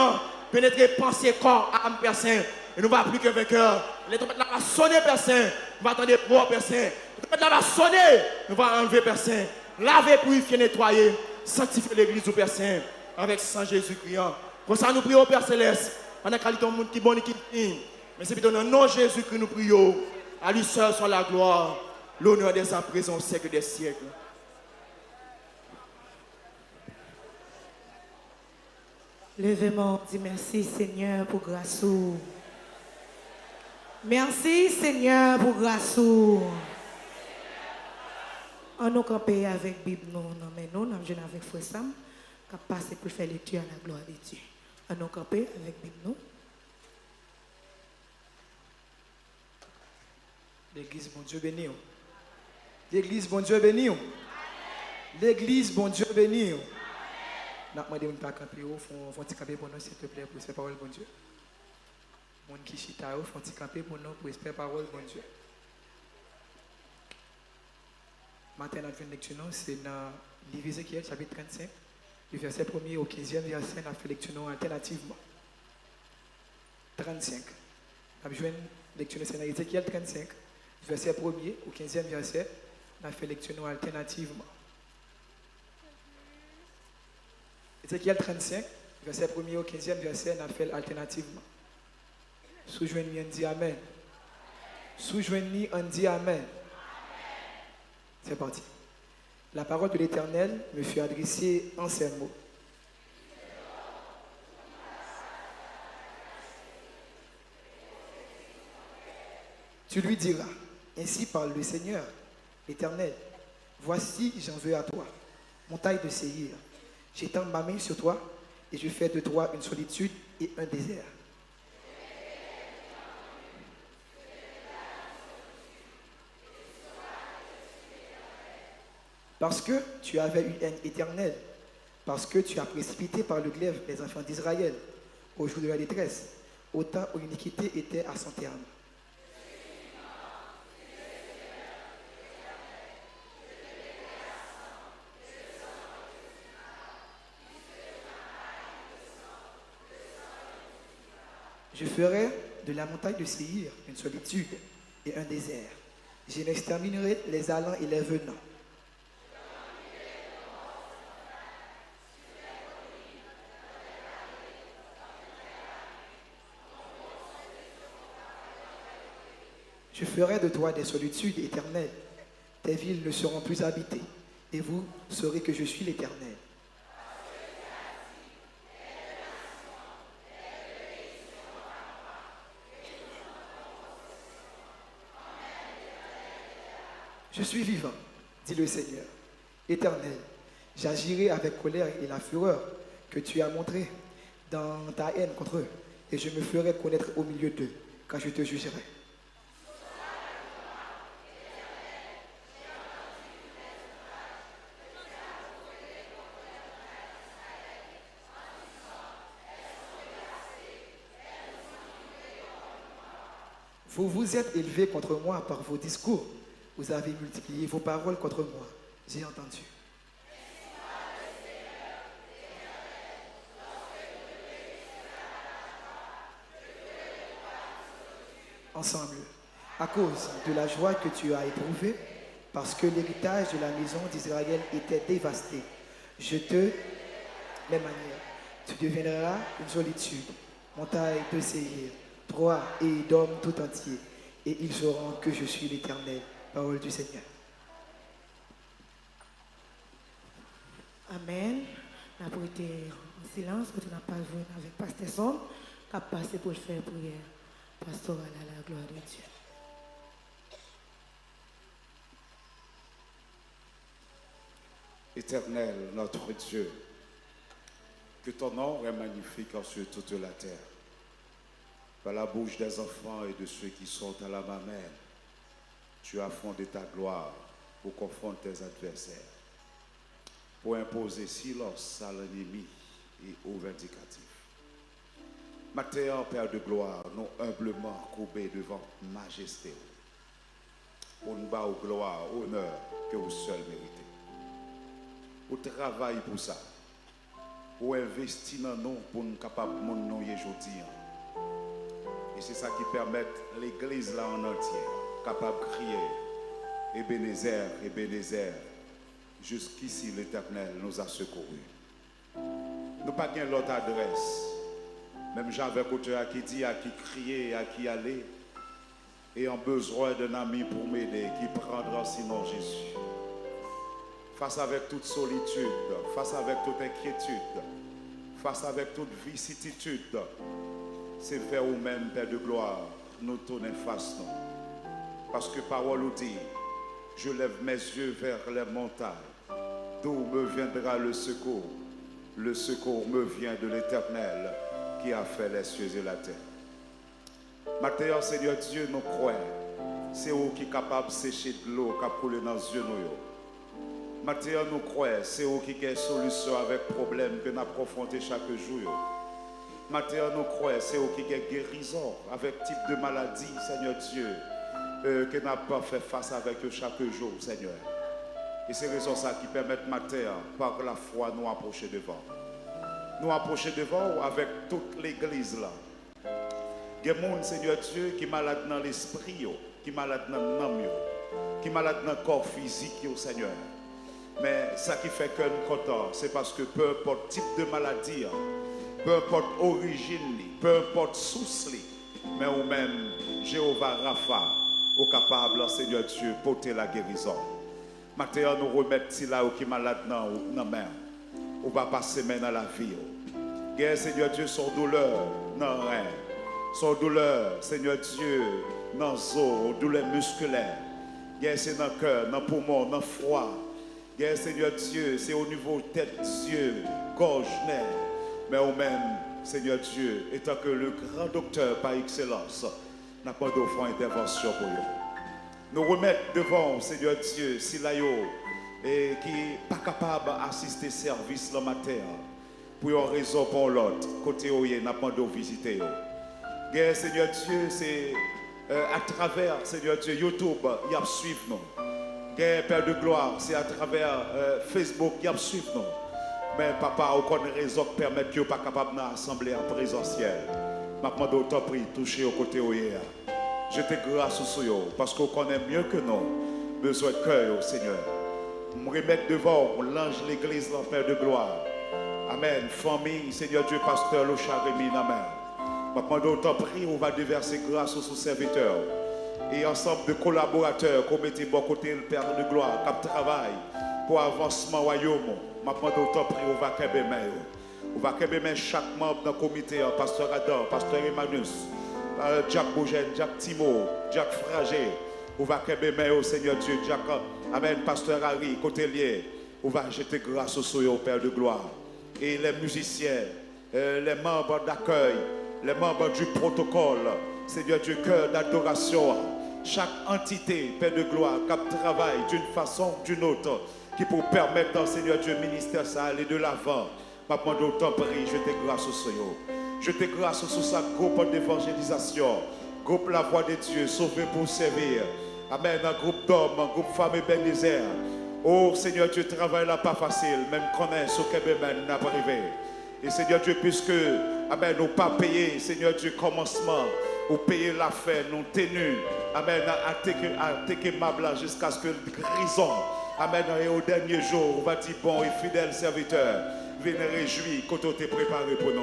[SPEAKER 3] pénètre pensée, corps, âme Père Saint. Et nous ne va plus que vainqueur. Les trompettes là va sonner Père Saint. Nous va attendre pour Père Saint. Les trompettes là va sonner. Nous va enlever Père Saint. Laver, purifier, nettoyer. Sanctifier l'église du Père Saint. Avec Saint Jésus-Christ. Comme ça nous prions Père Céleste. Pendant qu'il y a un monde qui est bon et qui est. Mais c'est plutôt dans le nom de Jésus que nous prions. À lui seul soit la gloire, l'honneur des sa présence au siècle des siècles.
[SPEAKER 1] Levez-moi, dit merci Seigneur pour grâce. Merci Seigneur pour grâce. On nous camper avec Bible, nous, mais nous, nous jeune avec Frère Sam, qui passe pour faire lecture à la gloire de Dieu. On nous camper avec Bible, nous.
[SPEAKER 2] L'église, bon Dieu béni. L'église, bon Dieu béni. L'église, bon Dieu béni. N'a pas demandé pas camper, font camper pour nous s'il te plaît pour espérer parole bon Dieu. Mon qui chita, font camper pour nous pour espérer parole bon Dieu. Matin notre lecture c'est dans livre Ézéchiel chapitre 35, du verset 1er au 15e verset, on a fait lecture alternativement. 35. On a joué une lecture c'est dans Ézéchiel 35. Verset 1er au 15e verset, on a fait lecture alternativement. Ézéchiel 35, verset 1er au 15e verset, on a fait alternativement. Sous-joignez, on dit Amen. Sous-joignez, on dit Amen. C'est parti. La parole de l'Éternel me fut adressée en ces mots. Tu lui diras, ainsi parle le Seigneur, l'Éternel, voici j'en veux à toi, montagne de Séhir. J'étends ma main sur toi et je fais de toi une solitude et un désert. Parce que tu avais une haine éternelle, parce que tu as précipité par le glaive les enfants d'Israël, au jour de la détresse, au temps où l'iniquité était à son terme. Je ferai de la montagne de Séhir une solitude et un désert. Je n'exterminerai les allants et les venants. Je ferai de toi des solitudes éternelles. Tes villes ne seront plus habitées, et vous saurez que je suis l'Éternel.
[SPEAKER 4] Je suis vivant, dit le Seigneur. Éternel, j'agirai avec colère et la fureur que tu as montrée dans ta haine contre eux, et je me ferai connaître au milieu d'eux, quand je te jugerai. Vous vous êtes élevés contre moi par vos discours. Vous avez multiplié vos paroles contre moi. J'ai entendu. Ensemble, à cause de la joie que tu as éprouvée, parce que l'héritage de la maison d'Israël était dévasté, je te, même manière, tu deviendras une solitude, montagne de Séhir, proie et d'hommes tout entier, et ils sauront que je suis l'Éternel. Parole du Seigneur.
[SPEAKER 5] Amen. On a été en silence, parce qu'on n'a pas joué avec Pasteur Son, qui a passé pour le faire prière pastorale à la gloire de Dieu.
[SPEAKER 6] Éternel, notre Dieu, que ton nom est magnifique sur toute la terre. Par la bouche des enfants et de ceux qui sont à la mamelle, tu as fondé ta gloire pour confondre tes adversaires, pour imposer silence à l'ennemi et aux vindicatifs. Matin, Père de gloire, nous humblement courbés devant majesté, pour nous battre gloire, honneur que vous seul méritez. Pour travailler pour ça, pour investir dans nous, pour nous capables de nous aujourd'hui. Et c'est ça qui permet l'église là en entier, capable de crier, Ebenezer, Ebenezer, jusqu'ici l'Éternel nous a secourus. Nous pas gain l'autre adresse, même j'avais côté à qui dit, à qui crier, à qui aller, et en besoin d'un ami pour m'aider, qui prendra sinon Jésus. Face avec toute solitude, face avec toute inquiétude, face avec toute vicissitude, c'est vers vous-même, Père de gloire, nous tournons face nous. Parce que parole nous dit, je lève mes yeux vers les montagnes, d'où me viendra le secours. Le secours me vient de l'Éternel qui a fait les cieux et la terre. Maintenant, Seigneur Dieu, nous croyons, c'est vous qui est capable de sécher de l'eau qui a coulé dans les yeux nous. Maintenant, nous croyons, c'est vous qui avez solution avec problème que nous affrontons chaque jour. Maintenant, nous croyons, c'est vous qui avez guérison avec type de maladie, Seigneur Dieu, que nous n'avons pas fait face avec eux chaque jour, Seigneur. Et c'est raison ça qui permet matin, par la foi, nous approcher devant. Nous approcher devant avec toute l'église là. Il y a des gens, Seigneur Dieu, qui sont malades dans l'esprit, qui sont malades dans l'âme, qui sont malades dans le corps physique, Seigneur. Mais ça qui fait que nous comptons, c'est parce que peu importe type de maladie, peu importe origine, peu importe source, mais ou même Jéhovah Rapha, au capable, Seigneur Dieu, porter la guérison. Maintenant, nous remettons si là qui est malade dans la main, ou va passer dans la vie. Guerre, Seigneur Dieu, son douleur dans le rein, son douleur, Seigneur Dieu, dans les os, douleur musculaire. Guerre, c'est dans le cœur, dans le poumon, dans le foie. Guerre, Seigneur Dieu, c'est au niveau tête, yeux, gorge, nerf. Mais au même, Seigneur Dieu, étant que le grand docteur par excellence, n'a pas d'offre intervention pour eux. Nous remettre devant, Seigneur Dieu, si là et qui n'est pas capable d'assister service le matin, pour une raison pour l'autre, côté où il n'a pas de visiter. Guerre, Seigneur Dieu, c'est à travers, Seigneur Dieu, YouTube, il y a suivre nous. Guerre, Père de gloire, c'est à travers Facebook, il y a suivre nous. Mais papa, aucune raison qui permet que vous ne soyez pas capable d'assembler en présentiel. Je demande autant prix, toucher au côté où il y a. Je te grâce sur vous, parce qu'on connaît mieux que nous, besoin de cœur, Seigneur. Je me remettre devant l'ange l'église, le Père de gloire. Amen. Famille, Seigneur Dieu, pasteur, le Charémine, amen. Je demande autant prix, on va déverser grâce aux serviteurs. Et ensemble de collaborateurs, qu'on mette bon côté le Père de gloire, qui travaille pour avancement royaume. Je demande autant prix, on va kébé on va kébé chaque membre dans le comité, pasteur Adam, pasteur Emmanuel, Jack Bougène, Jack Timo, Jack Fragé, On va kebe au Seigneur Dieu, Jacob. Amen, pasteur Harry, côté lié. On va jeter grâce au Seigneur, au Père de gloire. Et les musiciens, les membres d'accueil, les membres du protocole, Seigneur Dieu, cœur d'adoration. Chaque entité, Père de gloire, qui travaille d'une façon ou d'une autre, qui pour permettre, Seigneur Dieu, ministère ça aller de l'avant. Ma demande autant prie, je te grâce au Seigneur. Je te grâce sur sa groupe d'évangélisation, groupe La Voix de Dieu, sauvé pour servir. Amen, un groupe d'hommes, un groupe femmes et Bénézer. Oh Seigneur Dieu, travail là pas facile, même connaît ce qu'Ebemen n'a pas arrivé. Et Seigneur Dieu, puisque, amen, nous pas payé, Seigneur Dieu, commencement, ou payer l'affaire, nous tenus, amen, à Tekemabla jusqu'à ce que le grison, amen, et au dernier jour, on va dire bon et fidèle serviteur, venez réjouir quand on t'est préparé pour nous.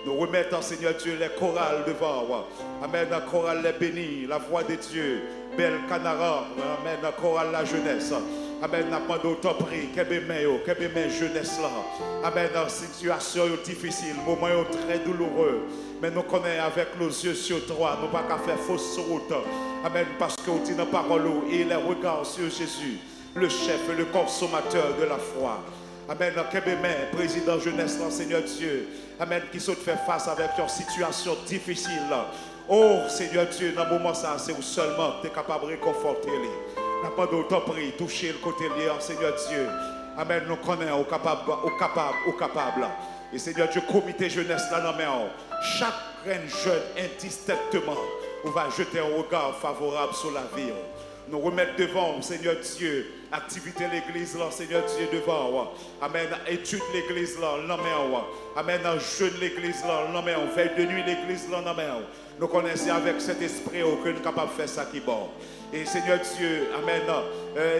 [SPEAKER 6] Nous remettons, Seigneur Dieu, les chorales devant. Amen, la chorale les bénis, la voix de Dieu, belle canara, amen, la chorale la jeunesse. Amen, n'a pas d'autre prix, qu'est-ce jeunesse là. Amen, dans situation difficile, moment très douloureux. Mais nous connaissons avec nos yeux sur toi, nous pas qu'à faire fausse route. Amen, parce qu'on dit dans la parole et les regards sur Jésus, le chef et le consommateur de la foi. Amen, président jeunesse, Seigneur Dieu. Amen, qui saute faire face avec une situation difficile. Oh, Seigneur Dieu, dans le moment ça, c'est où seulement tu es capable de réconforter les. N'a pas d'autre prix, toucher le côté lié, Seigneur Dieu. Amen, nous connaissons, au capable. Et Seigneur Dieu, comité jeunesse là dans main. Chaque reine jeune, indistinctement, on va jeter un regard favorable sur la vie. Nous remettre devant, Seigneur Dieu, activité l'église là, Seigneur Dieu, devant. Amen, étude l'église là, l'amène. Amen, jeûne l'église là, l'amène. Veille de nuit l'église là, l'amène. Nous connaissons avec cet esprit que nous sommes capables de faire ça qui est bon. Et Seigneur Dieu, amen,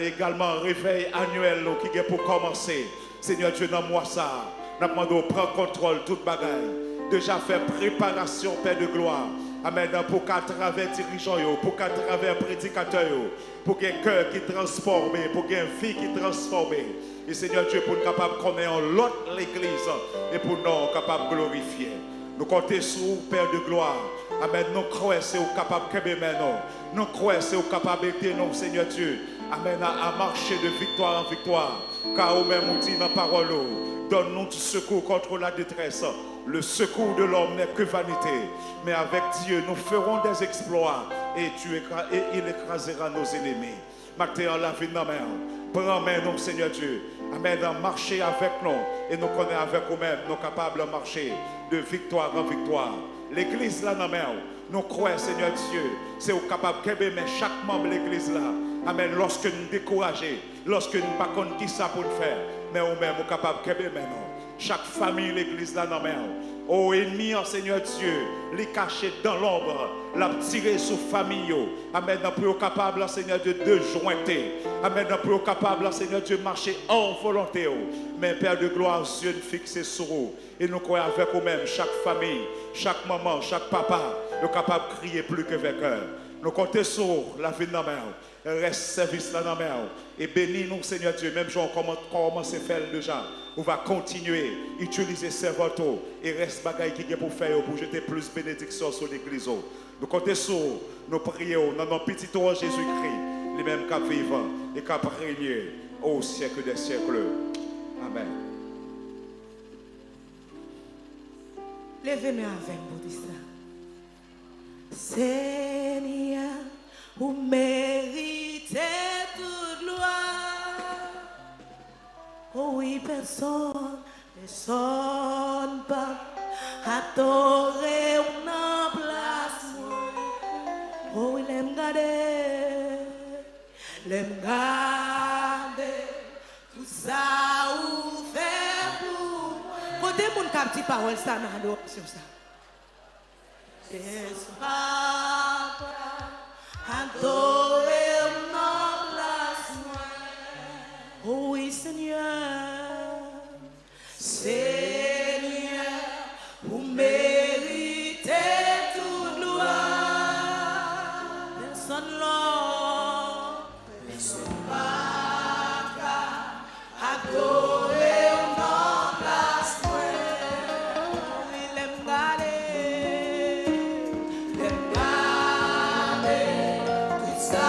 [SPEAKER 6] également réveil annuel qui est pour commencer. Seigneur Dieu, dans moi ça, nous demandons prendre contrôle toute bagaille. Déjà faire préparation, Père de gloire. Amen, pour qu'à travers dirigeants, pour qu'à travers prédicateurs, pour qu'il y ait un cœur qui transforme, pour qu'il y ait une vie qui transforme. Et Seigneur Dieu, pour nous capables de connaître l'autre l'église et pour nous capables de glorifier. Nous comptons sur vous, Père de gloire. Amen, nous croyons que vous capable de nous croyons que vous capable d'aider nous, Seigneur Dieu. Amen, à marcher de victoire en victoire. Car vous-même, vous dites dans la parole, donne-nous du secours contre la détresse. Le secours de l'homme n'est que vanité. Mais avec Dieu, nous ferons des exploits et il écrasera nos ennemis. Maintenant, la vie de nos mains. Prends main, nous, Seigneur Dieu. Amen, marcher avec nous. Et nous connaissons avec nous-mêmes, nous sommes capables de marcher de victoire en victoire. L'église là, dans main. Nous croyons, Seigneur Dieu, c'est au capable de mais chaque membre de l'église là. Amen, lorsque nous découragés, lorsque nous ne savons pas qui ça pour faire, mais nous-mêmes, nous sommes capables de maintenant. Chaque famille, l'église là, dans main. Oh ennemi, Seigneur Dieu, les cacher dans l'ombre, la tirer sur famille. Amen, nous sommes capables, Seigneur Dieu, de jointer. Amen, nous sommes capables, Seigneur Dieu, de marcher en volonté. Mais Père de gloire, Dieu nous fixe sur vous. Et nous croyons avec vous-même, chaque famille, chaque maman, chaque papa, nous sommes capables de crier plus que vainqueur. Nous comptons sur la vie de nos mains. Reste service là dans la main. Et bénis-nous, Seigneur Dieu, même si on commence à faire déjà. On va continuer à utiliser ces votes et reste bagaille qui est pour faire, pour jeter plus de bénédictions sur l'église. Nous comptons sur nos prières dans notre petit roi Jésus-Christ, les mêmes qui vivent et qui régner au siècle des siècles. Amen.
[SPEAKER 5] Levez-moi avec vous, dit ça. Seigneur, vous méritez toute gloire. Oh oui, personne ne sonne pas adorer une place. Oh oui, l'aime garder, tout ça ou fait pour. Côté mon petit parole, ça n'a pas sur ça. C'est pas adorer une place. Oh oui, Seigneur, Seigneur, vous méritez toute gloire. Personne là, personne pas adorer une place. Oui, l'aime garder, tout ça.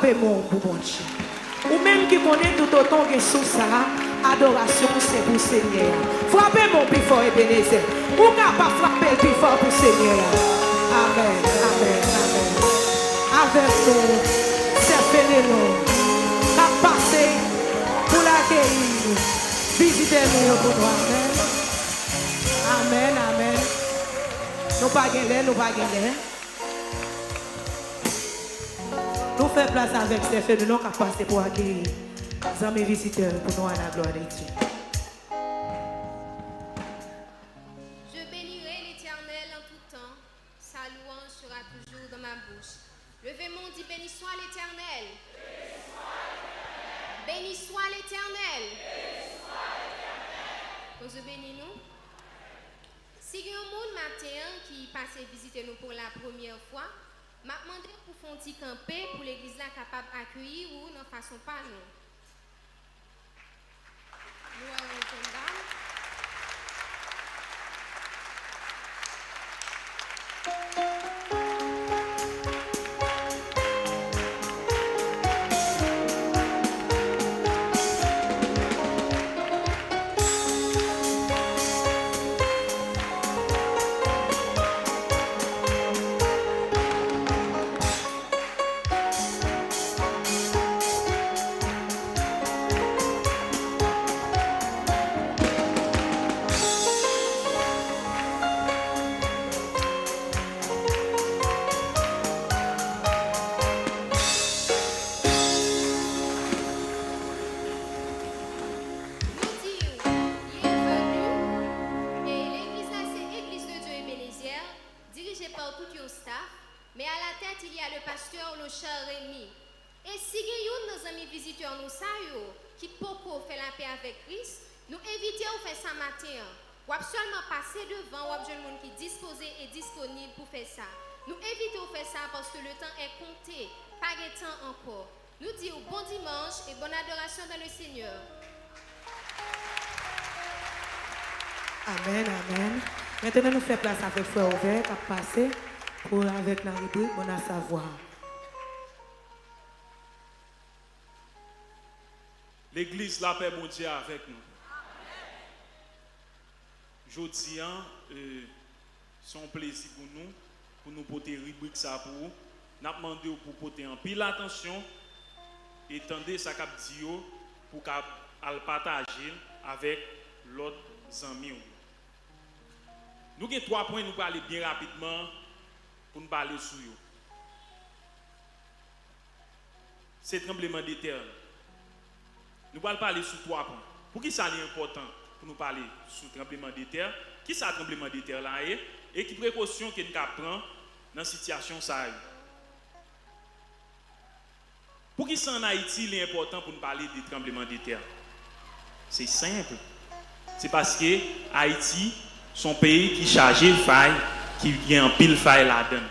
[SPEAKER 5] frappez-moi pour bon Dieu. Ou même qui connaît tout autant que sous ça, adoration c'est pour Seigneur. Frappez-moi plus fort Ebenezer. Ou n'a pas frapper plus fort pour Seigneur. Amen, amen, amen. Avec nous, servez-nous. À passer pour l'accueillir. Visitez-nous pour nous. Amen, amen. Nous pas gagner, nous pas gagner. Nous faisons place avec ces faits, nous avons passé pour accueillir les amis visiteurs pour nous à la gloire de Dieu.
[SPEAKER 7] Je bénirai l'Éternel en tout temps, sa louange sera toujours dans ma bouche. Levez mon dit, béni soit l'Éternel. Béni soit l'Éternel. Nous bénissons. Si il y a un monde matin qui passe visiter nous pour la première fois, m'a demandé pour faire un petit campé pour l'église là capable d'accueillir ou de façon pas nous. Nous allons mais à la tête, il y a le pasteur, le cher Rémi. Et si il y a nos amis visiteurs, nous savons, qui beaucoup fait la paix avec Christ, nous invitons à faire ça matin. Ou seulement passer devant, ou jeune monde qui est disposé et disponible pour faire ça. Nous invitons à faire ça parce que le temps est compté, pas de temps encore. Nous disons bon dimanche et bonne adoration dans le Seigneur.
[SPEAKER 5] Amen, amen. Maintenant, nous faisons place avec Frère Ouvert qui a passé pour avec la rubrique Bon à savoir.
[SPEAKER 8] L'église, la paix, bon Dieu avec nous. Jeudi, c'est un plaisir pour nous porter rubrique ça pour vous. Nous avons demandé pour porter en pile attention et tendez ça cap dit pour le partager avec l'autre amis. Nous avons 3 points, nous parler bien rapidement pour nous parler sur eux. C'est tremblement de terre. Nous allons parler sur 3 points. Pour qui ça est important pour nous parler sur tremblement de terre? Qui ça tremblement de terre là est et qui précaution que nous prenons dans situation ça. Pour qui ça en Haïti il est important pour nous parler de tremblement de terre? C'est simple. C'est parce que Haïti son pays qui chargé faille, qui a un pile faille là-dedans.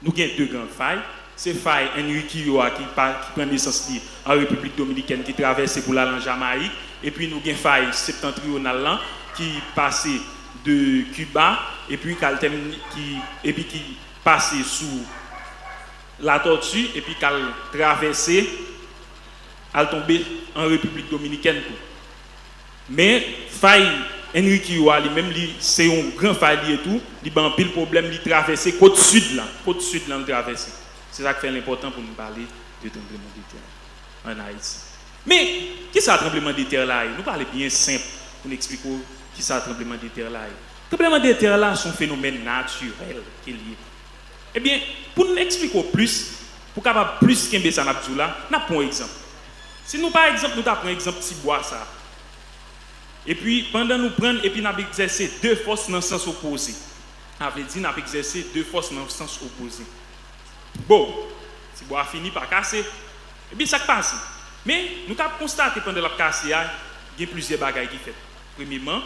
[SPEAKER 8] Nous avons 2 grandes failles. C'est faille Enrique qui prend naissance en République Dominicaine qui traverse pour aller en Jamaïque. Et puis nous avons faille septentrionale qui passe de Cuba et puis qui passe sous la tortue et puis qu'elle traverse, elle tombe en République Dominicaine. Mais faille Enrique lui-même c'est un grand faille et tout, il a un pile problème de traverser côte sud là traverser. C'est ça qui fait l'important pour nous parler de tremblement de terre en Haïti. Mais qui ça tremblement de terre là? Nous parlons bien simple pour nous expliquer qui ça tremblement de terre là. Tremblement de terre là sont phénomènes naturels qui est lié. Eh bien, pour nous expliquer plus, pour capable plus qu'un ça n'a pas là, n'a pas un exemple. Si nous par exemple nous prenons exemple petit bois ça. Et puis pendant nous prendre et puis nous exercer 2 forces dans le sens opposé. Ça veut dire nous exercer 2 forces dans le sens opposé. Bon, si bois fini par casser, et bien ça passe. Mais nous avons constaté pendant la casse, il y a plusieurs bagages qui fait. Premièrement,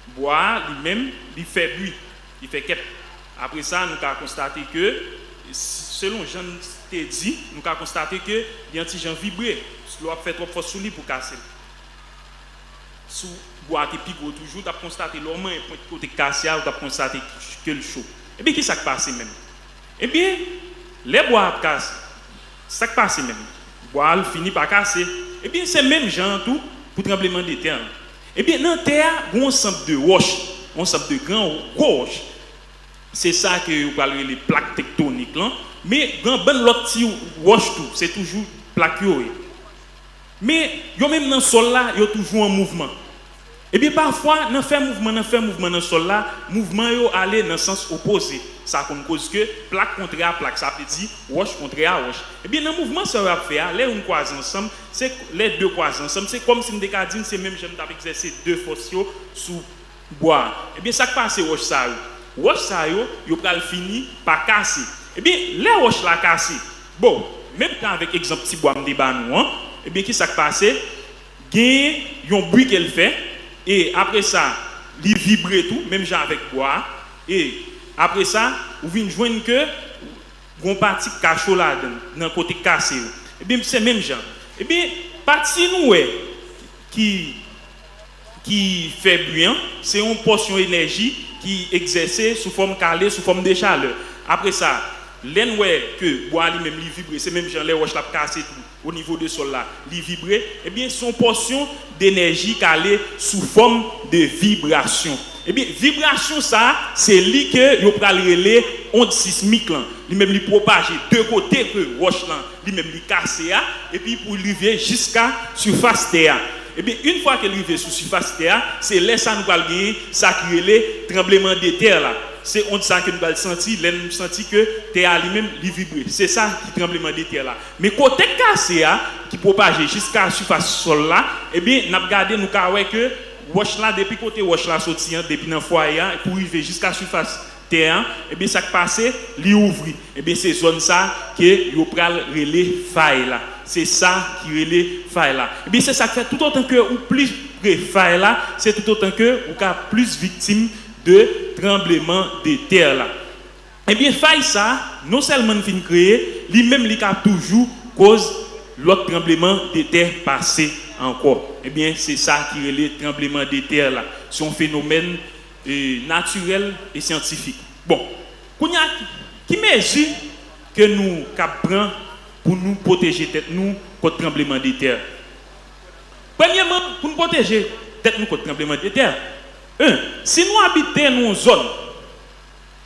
[SPEAKER 8] bois lui-même, il fait bruit, il fait quête. Après ça, nous avons constaté que, selon Jean t'a dit, nous avons constaté que il y a un petit Jean vibré. L'eau a fait trop force sur lui pour casser. Sous bois qui pique toujours, tu as constaté l'homme est côté cassé, tu as constaté que le chaud. Et bien, qu'est-ce qui s'est passé même? Eh bien, les bois cassent. ça qui passe même. Bois finit par casser. Et bien c'est même gens tout pour tremblement de terre. Et bien dans terre, il y a un ensemble de roches, un ensemble de grands roches. C'est ça que vous parlez les plaques tectoniques là. Mais dans ben l'autre petit roche tout, c'est toujours plaque. Mais yo même dans le sol là, il y a toujours un mouvement. Et bien parfois, dans fait mouvement dans le sol là, mouvement yo aller dans le sens opposé. Ça cause que plaque contre plaque, ça veut dire roche contre roche. Et bien dans le mouvement ça va faire, les on croise ensemble, c'est les deux croisent ensemble, c'est comme si on décadine, c'est même j'aime t'avais exercer deux forces sous bois. Et bien ça qui passe roche ça yo pral fini par casser. Et bien les roches là cassées. Bon, même quand avec exemple petit bois me débat nous, et bien qui ça qui passe, gagne un bruit qu'elle fait. Et après ça, il vibre tout, même genre avec bois. Et après ça, vous venez joindre que une partie cachot là dans le côté cassé. Et bien c'est même genre. Et bien partie nous qui fait bruit, c'est une portion d'énergie qui exercée sous forme calée, sous forme de chaleur. Après ça, l'en que bois lui même vibre, c'est même genre les roches là cassé tout au niveau de sol là, il vibre, et bien son portion d'énergie calée sous forme de vibration. Et bien vibration ça, c'est lui que yo pral relé onde sismique là, lui même lui propager deux côtés que roche là, lui même lui casser et puis pour arriver jusqu'à surface terre. Et bien une fois qu'elle arrive sur surface terre, c'est là ça nous va gagner ça qui relé tremblement de terre là. C'est on ça que nous allons sentir, nous senti que terre lui-même vibre. C'est ça qui tremblement de terre là. Mais côté cassé qui propage jusqu'à surface sol là, eh bien n'a regardé nous ka que roche là depuis côté roche là sorti depuis dans foyer pour arriver jusqu'à surface terre, eh bien ça qui passé li ouvri. Eh bien c'est zone ça que yo pral relé faille là. C'est ça qui relé faille là. Eh bien c'est ça qui fait tout autant que ou plus près faille là, c'est tout autant que ou ka plus victime de tremblement de terre là. Eh bien faille ça non seulement fin créer, lui-même li a toujours cause l'autre tremblement de terre passé encore. Eh bien c'est ça qui est le tremblement de terre là. C'est un phénomène naturel et scientifique. Bon, qui mesure que nous prenons pour nous protéger tête nous contre tremblement de terre? Premièrement, pour nous protéger tête nous contre tremblement de terre. Si nous habitons dans une zone,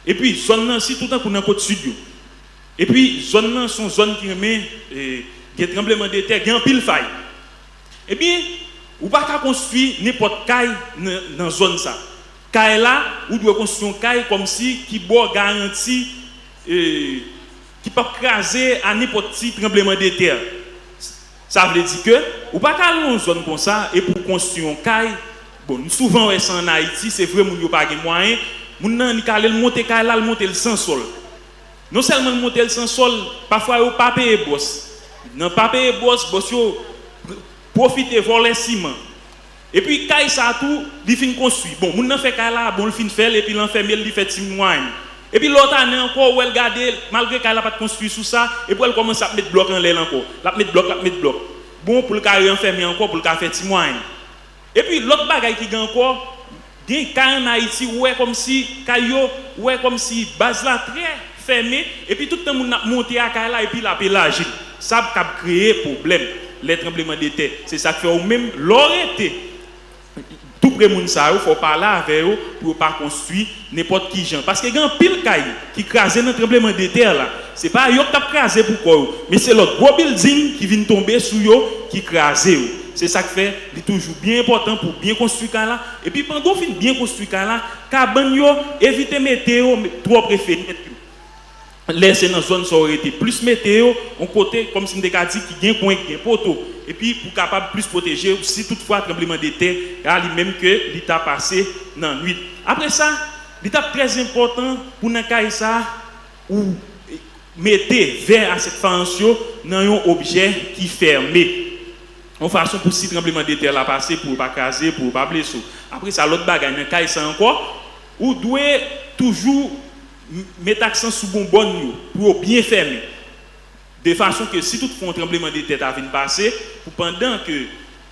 [SPEAKER 8] et puis zone si tout le temps qu'on est côté sud, et puis zone sont zone qui remet des tremblements de terre, qui en pile faille. Eh bien, ou pas construire n'importe caille dans zone ça. Caille là, ou doit construire une caille comme si qui boit garantie qui peut craser à n'importe quel tremblement de terre. Ça veut dire que ou pas aller dans une zone comme ça et pour construire une caille. Bon, souvent en Haïti, c'est vrai moun yo pas gen moyen, moun nan ni kale monter caille là, monter le sans sol. Non seulement monter le sans sol, parfois yo pas payer boss. Non pas payer boss yo profiter voler ciment. Et puis caille ça tout, li fin construit. Bon, moun nan fait caille là, bon le fin faire et puis l'enfermer li fait ti moyen. Et puis l'autre année encore ou elle garder malgré caille là pas construit sous ça et puis elle commence à mettre bloc en l'air encore. La mettre bloc. Bon pour le carré enfermer encore pour le faire ti moyen. Et puis l'autre bagaille qui gagne encore, gagne en Haïti ouais comme si caillou ouais comme si base là très fermée et puis tout le monde monter à caille là et puis la pélage. Ça va créer problème les tremblements de terre. C'est ça qui fait ou même l'arrêter. Tout près moun ça faut parler avec eux pour pas construire n'importe qui gens parce que gagne pile caille qui craser dans tremblement de terre là. C'est pas yo qui t'a craser pour quoi mais c'est l'autre gros building qui vient tomber sur yo qui craser. C'est ça qui fait, c'est toujours bien important pour bien construire là. Et puis pendant qu'on bien construire là, cabane yo éviter météo trop préféré. Laisser dans zone ça aurait été plus météo, on côté comme si on dit qui gagne coin qui poteau. Et puis pour capable plus protéger si toutefois tremblement de terre, il même que l'état passé dans nuit. Après ça, l'étape très important pour nan cas ça ou mettez vers à cette fonction dans un objet qui fermé. En façon pour si tremblement de terre la passer pour pas caser pour pas blesser. Après ça l'autre bagaille dans cas ça encore ou doit toujours mettre accent sur bonbonne pour bien fermer. De façon que si toutefois un tremblement de terre a vient passer pour pendant que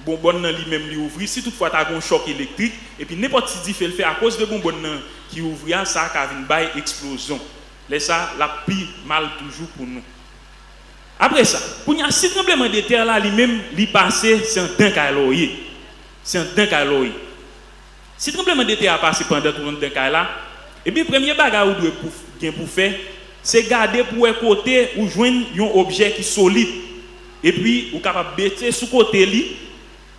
[SPEAKER 8] bonbonne lui-même lui ouvrir si toutefois tu as un choc électrique et puis n'importe qui fait le fait à cause de bonbonne qui ouvrir ça qui a une bail explosion. Laisse ça la plus mal toujours pour nous. Après ça, pour y a si tremblement de terre là, lui-même, lui passé, c'est un d'un calorie. C'est un d'un calorie. Si tremblement de terre a passé pendant tout le temps là, et puis premier bagage ou doit pour faire, c'est garder pour un côté ou joindre un objet qui est solide. Et puis ou capable baisser sous côté li.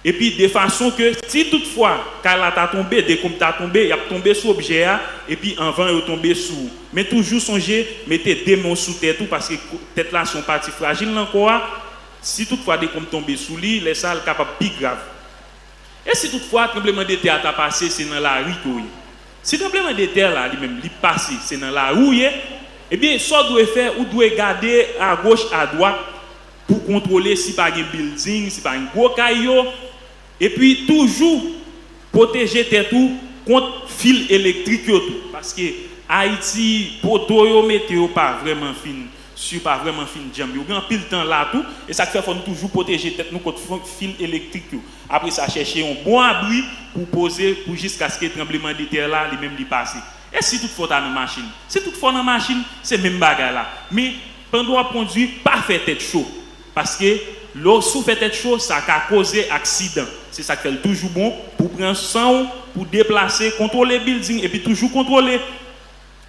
[SPEAKER 8] Et puis de façon que si toutefois quand la t'a tombé, dès qu'on t'a tombé, il a tombé sur objet et puis en vent il tombé sous. Mais toujours songer mettez des mains sous tête tout parce que tête là sont partie fragile encore. Si toutefois dès qu'on tombe sous lui, les salles capable plus grave. Et si toutefois tremblement de terre t'a passé, c'est dans la rue. Si tremblement de terre là lui-même lui passé, c'est dans la rue, eh bien ça doit faire ou doit garder à gauche à droite pour contrôler si pas un building, si pas un gros caillou. Et puis toujours protéger tout contre fil électrique parce que Haïti poteau météo pas vraiment fin, pas vraiment fin jam. Yo grand pile temps là tout et ça fait faut toujours protéger tête nous contre fil électrique. Après ça chercher un bon abri pour poser pour jusqu'à ce que tremblement de terre là lui-même lui passer. Et si toutefois dans machine, si toutefois dans machine, c'est même bagarre là. Mais pendant conduire pas faire tête chaud parce que l'eau sous fait tête chaud ça a causé accident. C'est ça qui fait toujours bon pour prendre sang, pour déplacer, contrôler le building et puis toujours contrôler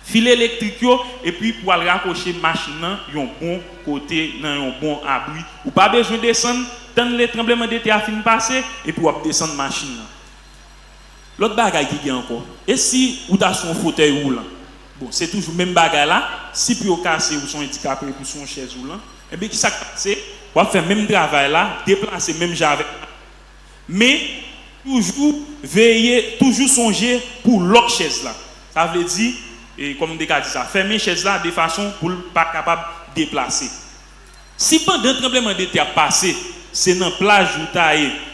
[SPEAKER 8] fil électrique et puis pour aller raccrocher machine dans un bon côté, dans un bon abri. Ou pas besoin de descendre tant les tremblements de terre fin passer et puis on descendre machine. L'autre bagaille qui est encore. Et si ou t'as son fauteuil roulant. Bon, c'est toujours même bagaille là, si puis au casser ou son handicapé ou son chaise roulant, et bien qui ça passe, on va faire même travail là, déplacer même j'avais. Mais toujours veiller, toujours songer pour l'autre chaise là. Ça veut dire, et comme on dit ça, fermer chaise là de façon pour pas capable de déplacer. Si pendant un tremblement de terre passé, c'est dans la plage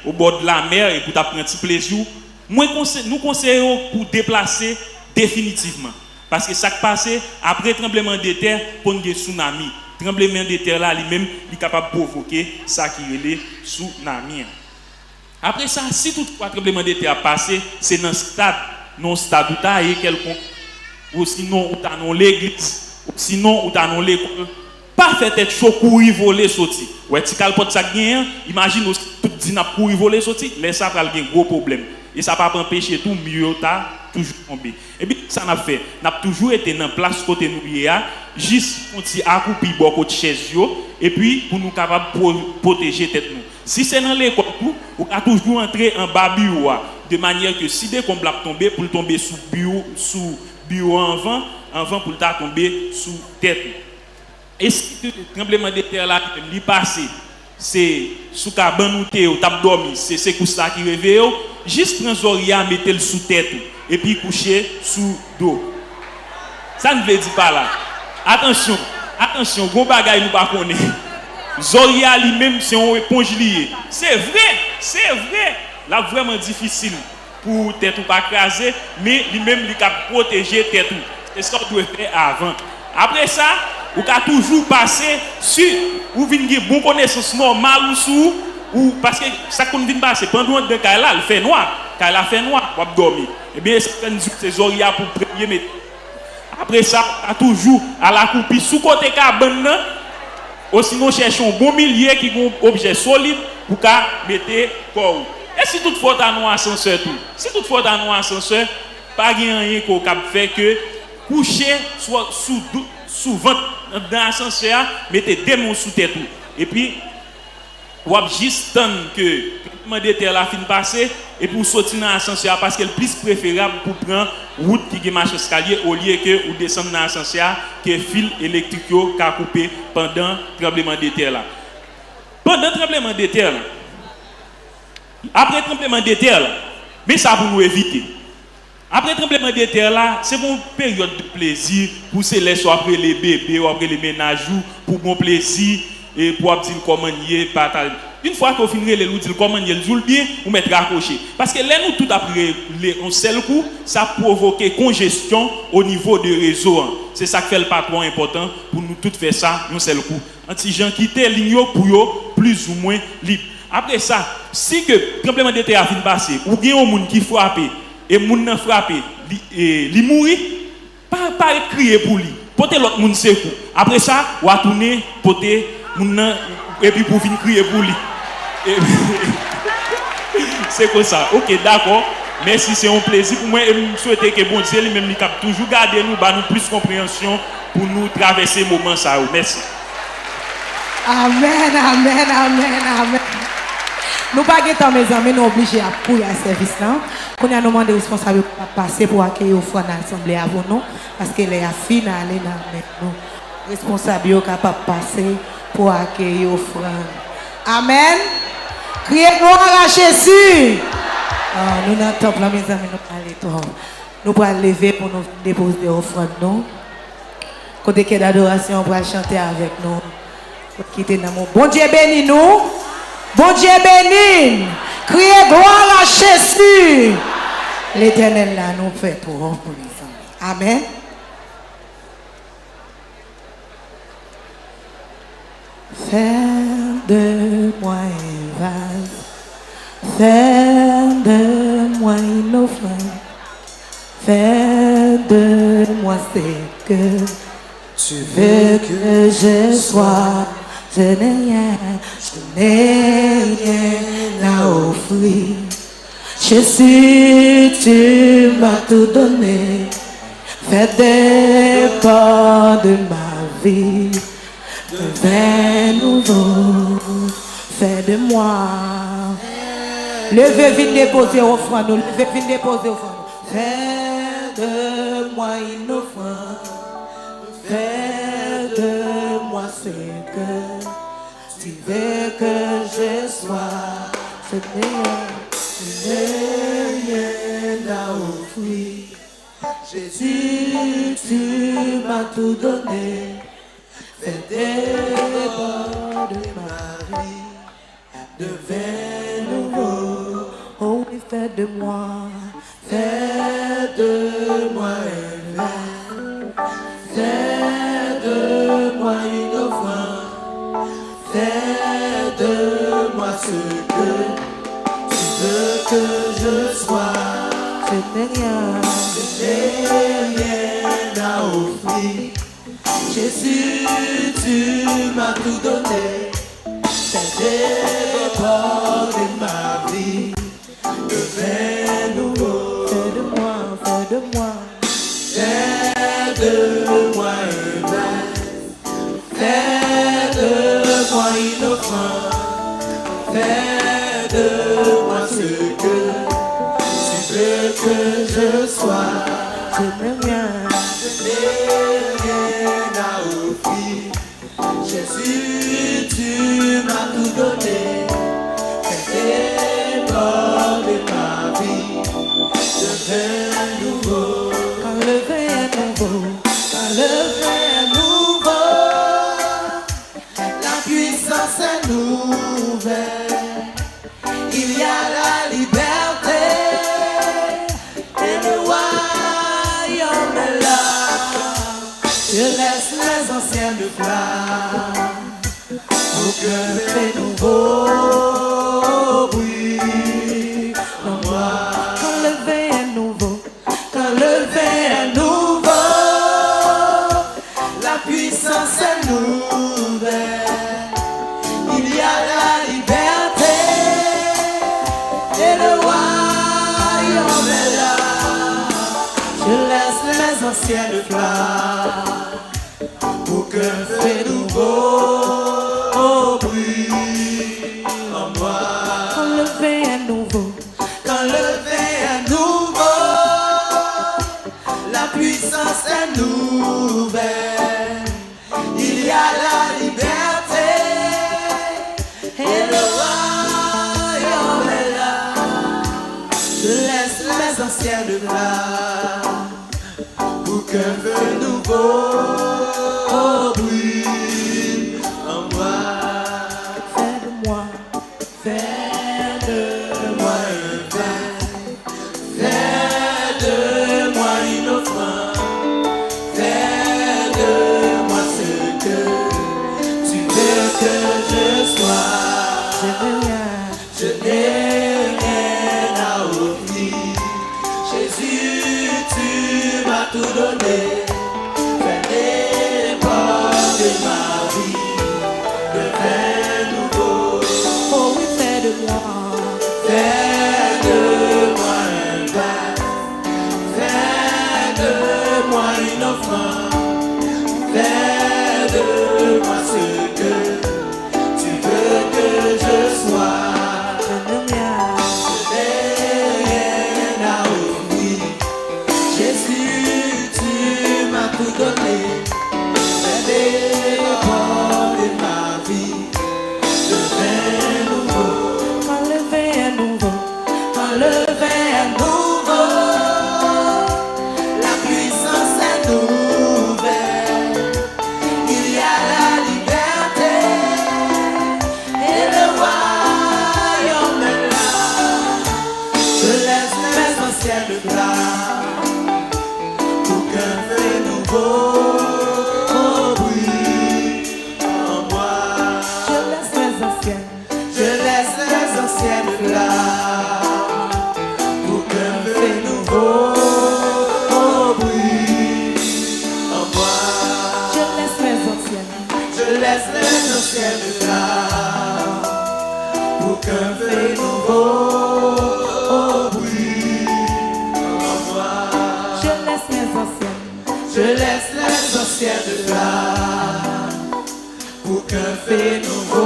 [SPEAKER 8] ou au bord de la mer et pour prendre un petit plaisir, nous conseillons pour déplacer définitivement. Parce que ça qui passe après tremblement de terre, pour un tsunami. Tremblement de terre là, lui-même, il est capable de provoquer ça qui est le tsunami. Après ça, si toutefois tremblement de terre passé, c'est dans le stade où tu as quelconque, ou sinon où tu as l'église, ou sinon où tu as l'école, pas faire tête chaud, courir, voler, sortir. Ouais, si calpote ça gagne, imagine tout dit n'a courir, voler, sortir, laisse ça avoir un gros problème. Et ça ne va pas empêcher tout mieux, t'as toujours tombé. Et bien, ça n'a fait, n'a toujours été dans place côté nous, juste pour accouper beaucoup de chaises, et puis pour nous capables protéger tête nous. Si c'est dans l'école, on a toujours entré en bas bureau, de manière que si dès qu'on va tomber, pour tomber sous bureau en vent pour tomber sous tête. Et si le tremblement de terre là qui est passé, c'est sous cabane ou tap dormi, c'est ça qui réveille, juste prendre Zoria, mettez le sous tête et puis coucher sous dos. Ça ne veut dire pas là. Attention, gros bagaille nous pas connaît. Zoria lui-même c'est une éponge liée. C'est vrai. Là vraiment difficile pour tête ou pas craser, mais lui-même il a protéger tête ou. C'est ce qu'on doit faire avant. Après ça, ou ka toujours passer sur ou venir bon connaissance normale ou sous ou parce que ça qu'on vient passer pendant de cas là il fait noir quand il a fait noir pour dormir et bien c'est Zoria pour premier mètre. Après ça a toujours à la coupe sous côté cabane ou sinon cherchons bon milieu qui ont objet solide pour ka mettre corps. Et si toutefois t'as un ascenseur tout si toutefois t'as un ascenseur pas rien qu'on cap fait que coucher soit sous ventre dans l'ascenseur, mettez des mains sous tête et puis ou juste tant que le de terre la fin passer et pour sortir dans l'ascenseur parce que le plus préférable pour prendre route qui marche escalier au lieu que ou descendre dans l'ascenseur que fil électrique qui a coupé pendant tremblement de terre là. Pendant tremblement de terre là, après tremblement de terre là, mais ça pour nous éviter. Après tremblement de terre là, c'est une période de plaisir pour se laisser après les bébés ou après les ménages pour bon plaisir et pour dire comment y est partage. Une fois qu'on finit les loups dire comment y est le bien ou mettre accroché parce que là nous tout après on seul coup ça provoque congestion au niveau du réseau. C'est ça qui fait le patron important pour nous tout faire ça un seul coup. Anti gens quitter ligne pour plus ou moins libre. Après ça, si que tremblement de terre a fini passer ou bien un monde qui frappe et moun nan frappé li mouri pas crier pour lui porter l'autre monde secours après ça ou a tourner porter et puis pour venir crier pour lui. C'est comme ça. Ok, d'accord. Merci, c'est un plaisir pour moi. Et je souhaite que bon Dieu lui-même toujours garder nous, nous plus compréhension pour nous traverser le moment ça. Merci.
[SPEAKER 5] Amen, amen, amen, amen. Nous pas guettons mes amis, nous obligés à courir à service là. Qu'on a demandé aux responsables de passer pour accueillir offrande à l'assemblée avant nous parce que les finale là maintenant. Responsables sont capables de passer pour accueillir offrande. Amen. Criez gloire à Jésus. Nous dans le temple là mes amis, nous allons lever pour nous déposer offrande nous. Côté que d'adoration, on va chanter avec nous. Quitter dans mon bon Dieu béni nous. Bon Dieu béni. Criez gloire à Jésus. L'Éternel là nous fait pour les amis. Amen. Fais de moi un vase. Fais de moi une offrande. Fais de moi ce que tu veux que je sois. Je n'ai rien à offrir. Jésus, tu m'as tout donné. Fais des pas de ma vie. De vin nouveau, fais de moi. Levez, viens déposer offrande. Levez, viens déposer offrande. Fais de moi une offrande. Fais de moi ce que tu veux que je sois. Je n'ai rien à offrir. Jésus, tu m'as tout donné. Fais des pas de ma vie, de vin nouveau. Oh oui, fais de moi un vin. Fais de moi une offrande. Fais de moi ce que tu veux que je sois. Je n'ai rien à offrir. Jésus, tu m'as tout donné. Fais des pas de ma vie, de vin nouveau. Fais de moi, fais de moi. Fais de moi un vin. Fais de moi une offrande. Fais de moi ce que tu veux que je sois. Je n'ai rien à offrir. Jésus, tu m'as tout donné. Fais des pas de ma vie, de vin nouveau. Quand le vin est nouveau, quand le vin est nouveau, la puissance est nouvelle. Il y a la liberté et le royaume est là. Je laisse les anciennes flammes pour que le vin nouveau brille en moi. Quand le vin est nouveau, quand le vin est nouveau, la puissance est nouvelle. Il y a la liberté et le royaume est là. Je laisse les anciennes flammes pour que le feu nouveau brille en moi. Quand le vin est nouveau, quand le vin est nouveau, la puissance est nouvelle. Il y a la liberté et le royaume est là. Je laisse les anciennes flammes pour qu'un feu nouveau brille en moi. Fais de moi un vin. Fais de moi une offrande. Fais de moi ce que tu veux que je sois. Je n'ai rien à offrir. Jésus, tu m'as tout donné. Fais des pas
[SPEAKER 1] anciennes flammes, pour qu'un feu nouveau brille en moi.
[SPEAKER 5] Je laisse les anciennes
[SPEAKER 1] flammes, pour qu'un feu nouveau brille en moi.
[SPEAKER 5] Je laisse les
[SPEAKER 1] anciennes flammes, pour qu'un feu nouveau brille en moi.
[SPEAKER 5] Je laisse les
[SPEAKER 1] anciennes flammes, pour qu'un feu nouveau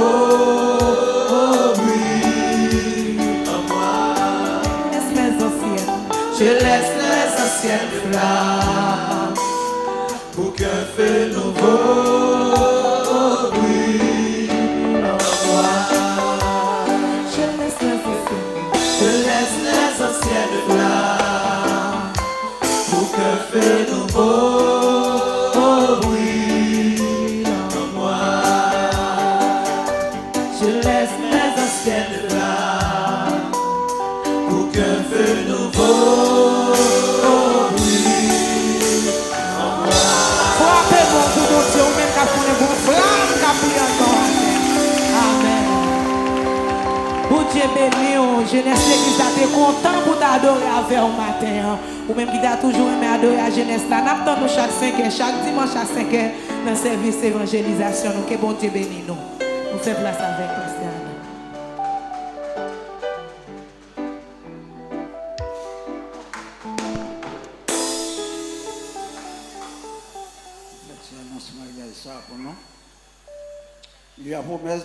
[SPEAKER 1] brille en moi. Je laisse les anciennes flammes, pour qu'un feu nouveau brille en moi. Je laisse les anciennes flammes, pour qu'un feu nouveau brille en moi. Je laisse les anciennes flammes, pour qu'un feu nouveau brille en moi.
[SPEAKER 5] Frappez-moi pour mon Dieu, même qu'à pour les bons flammes, qu'à pour encore. Amen. Pour Dieu béni, jeunesse l'église a été content pour t'adorer avec au matin. Ou même qui t'a toujours aimé adorer la jeunesse là. N'attendons chaque 5 heures, chaque dimanche à 5 heures, dans le service d'évangélisation. Que bon Dieu béni nous. Nous faisons place avec Christian.
[SPEAKER 9] Il y a promesse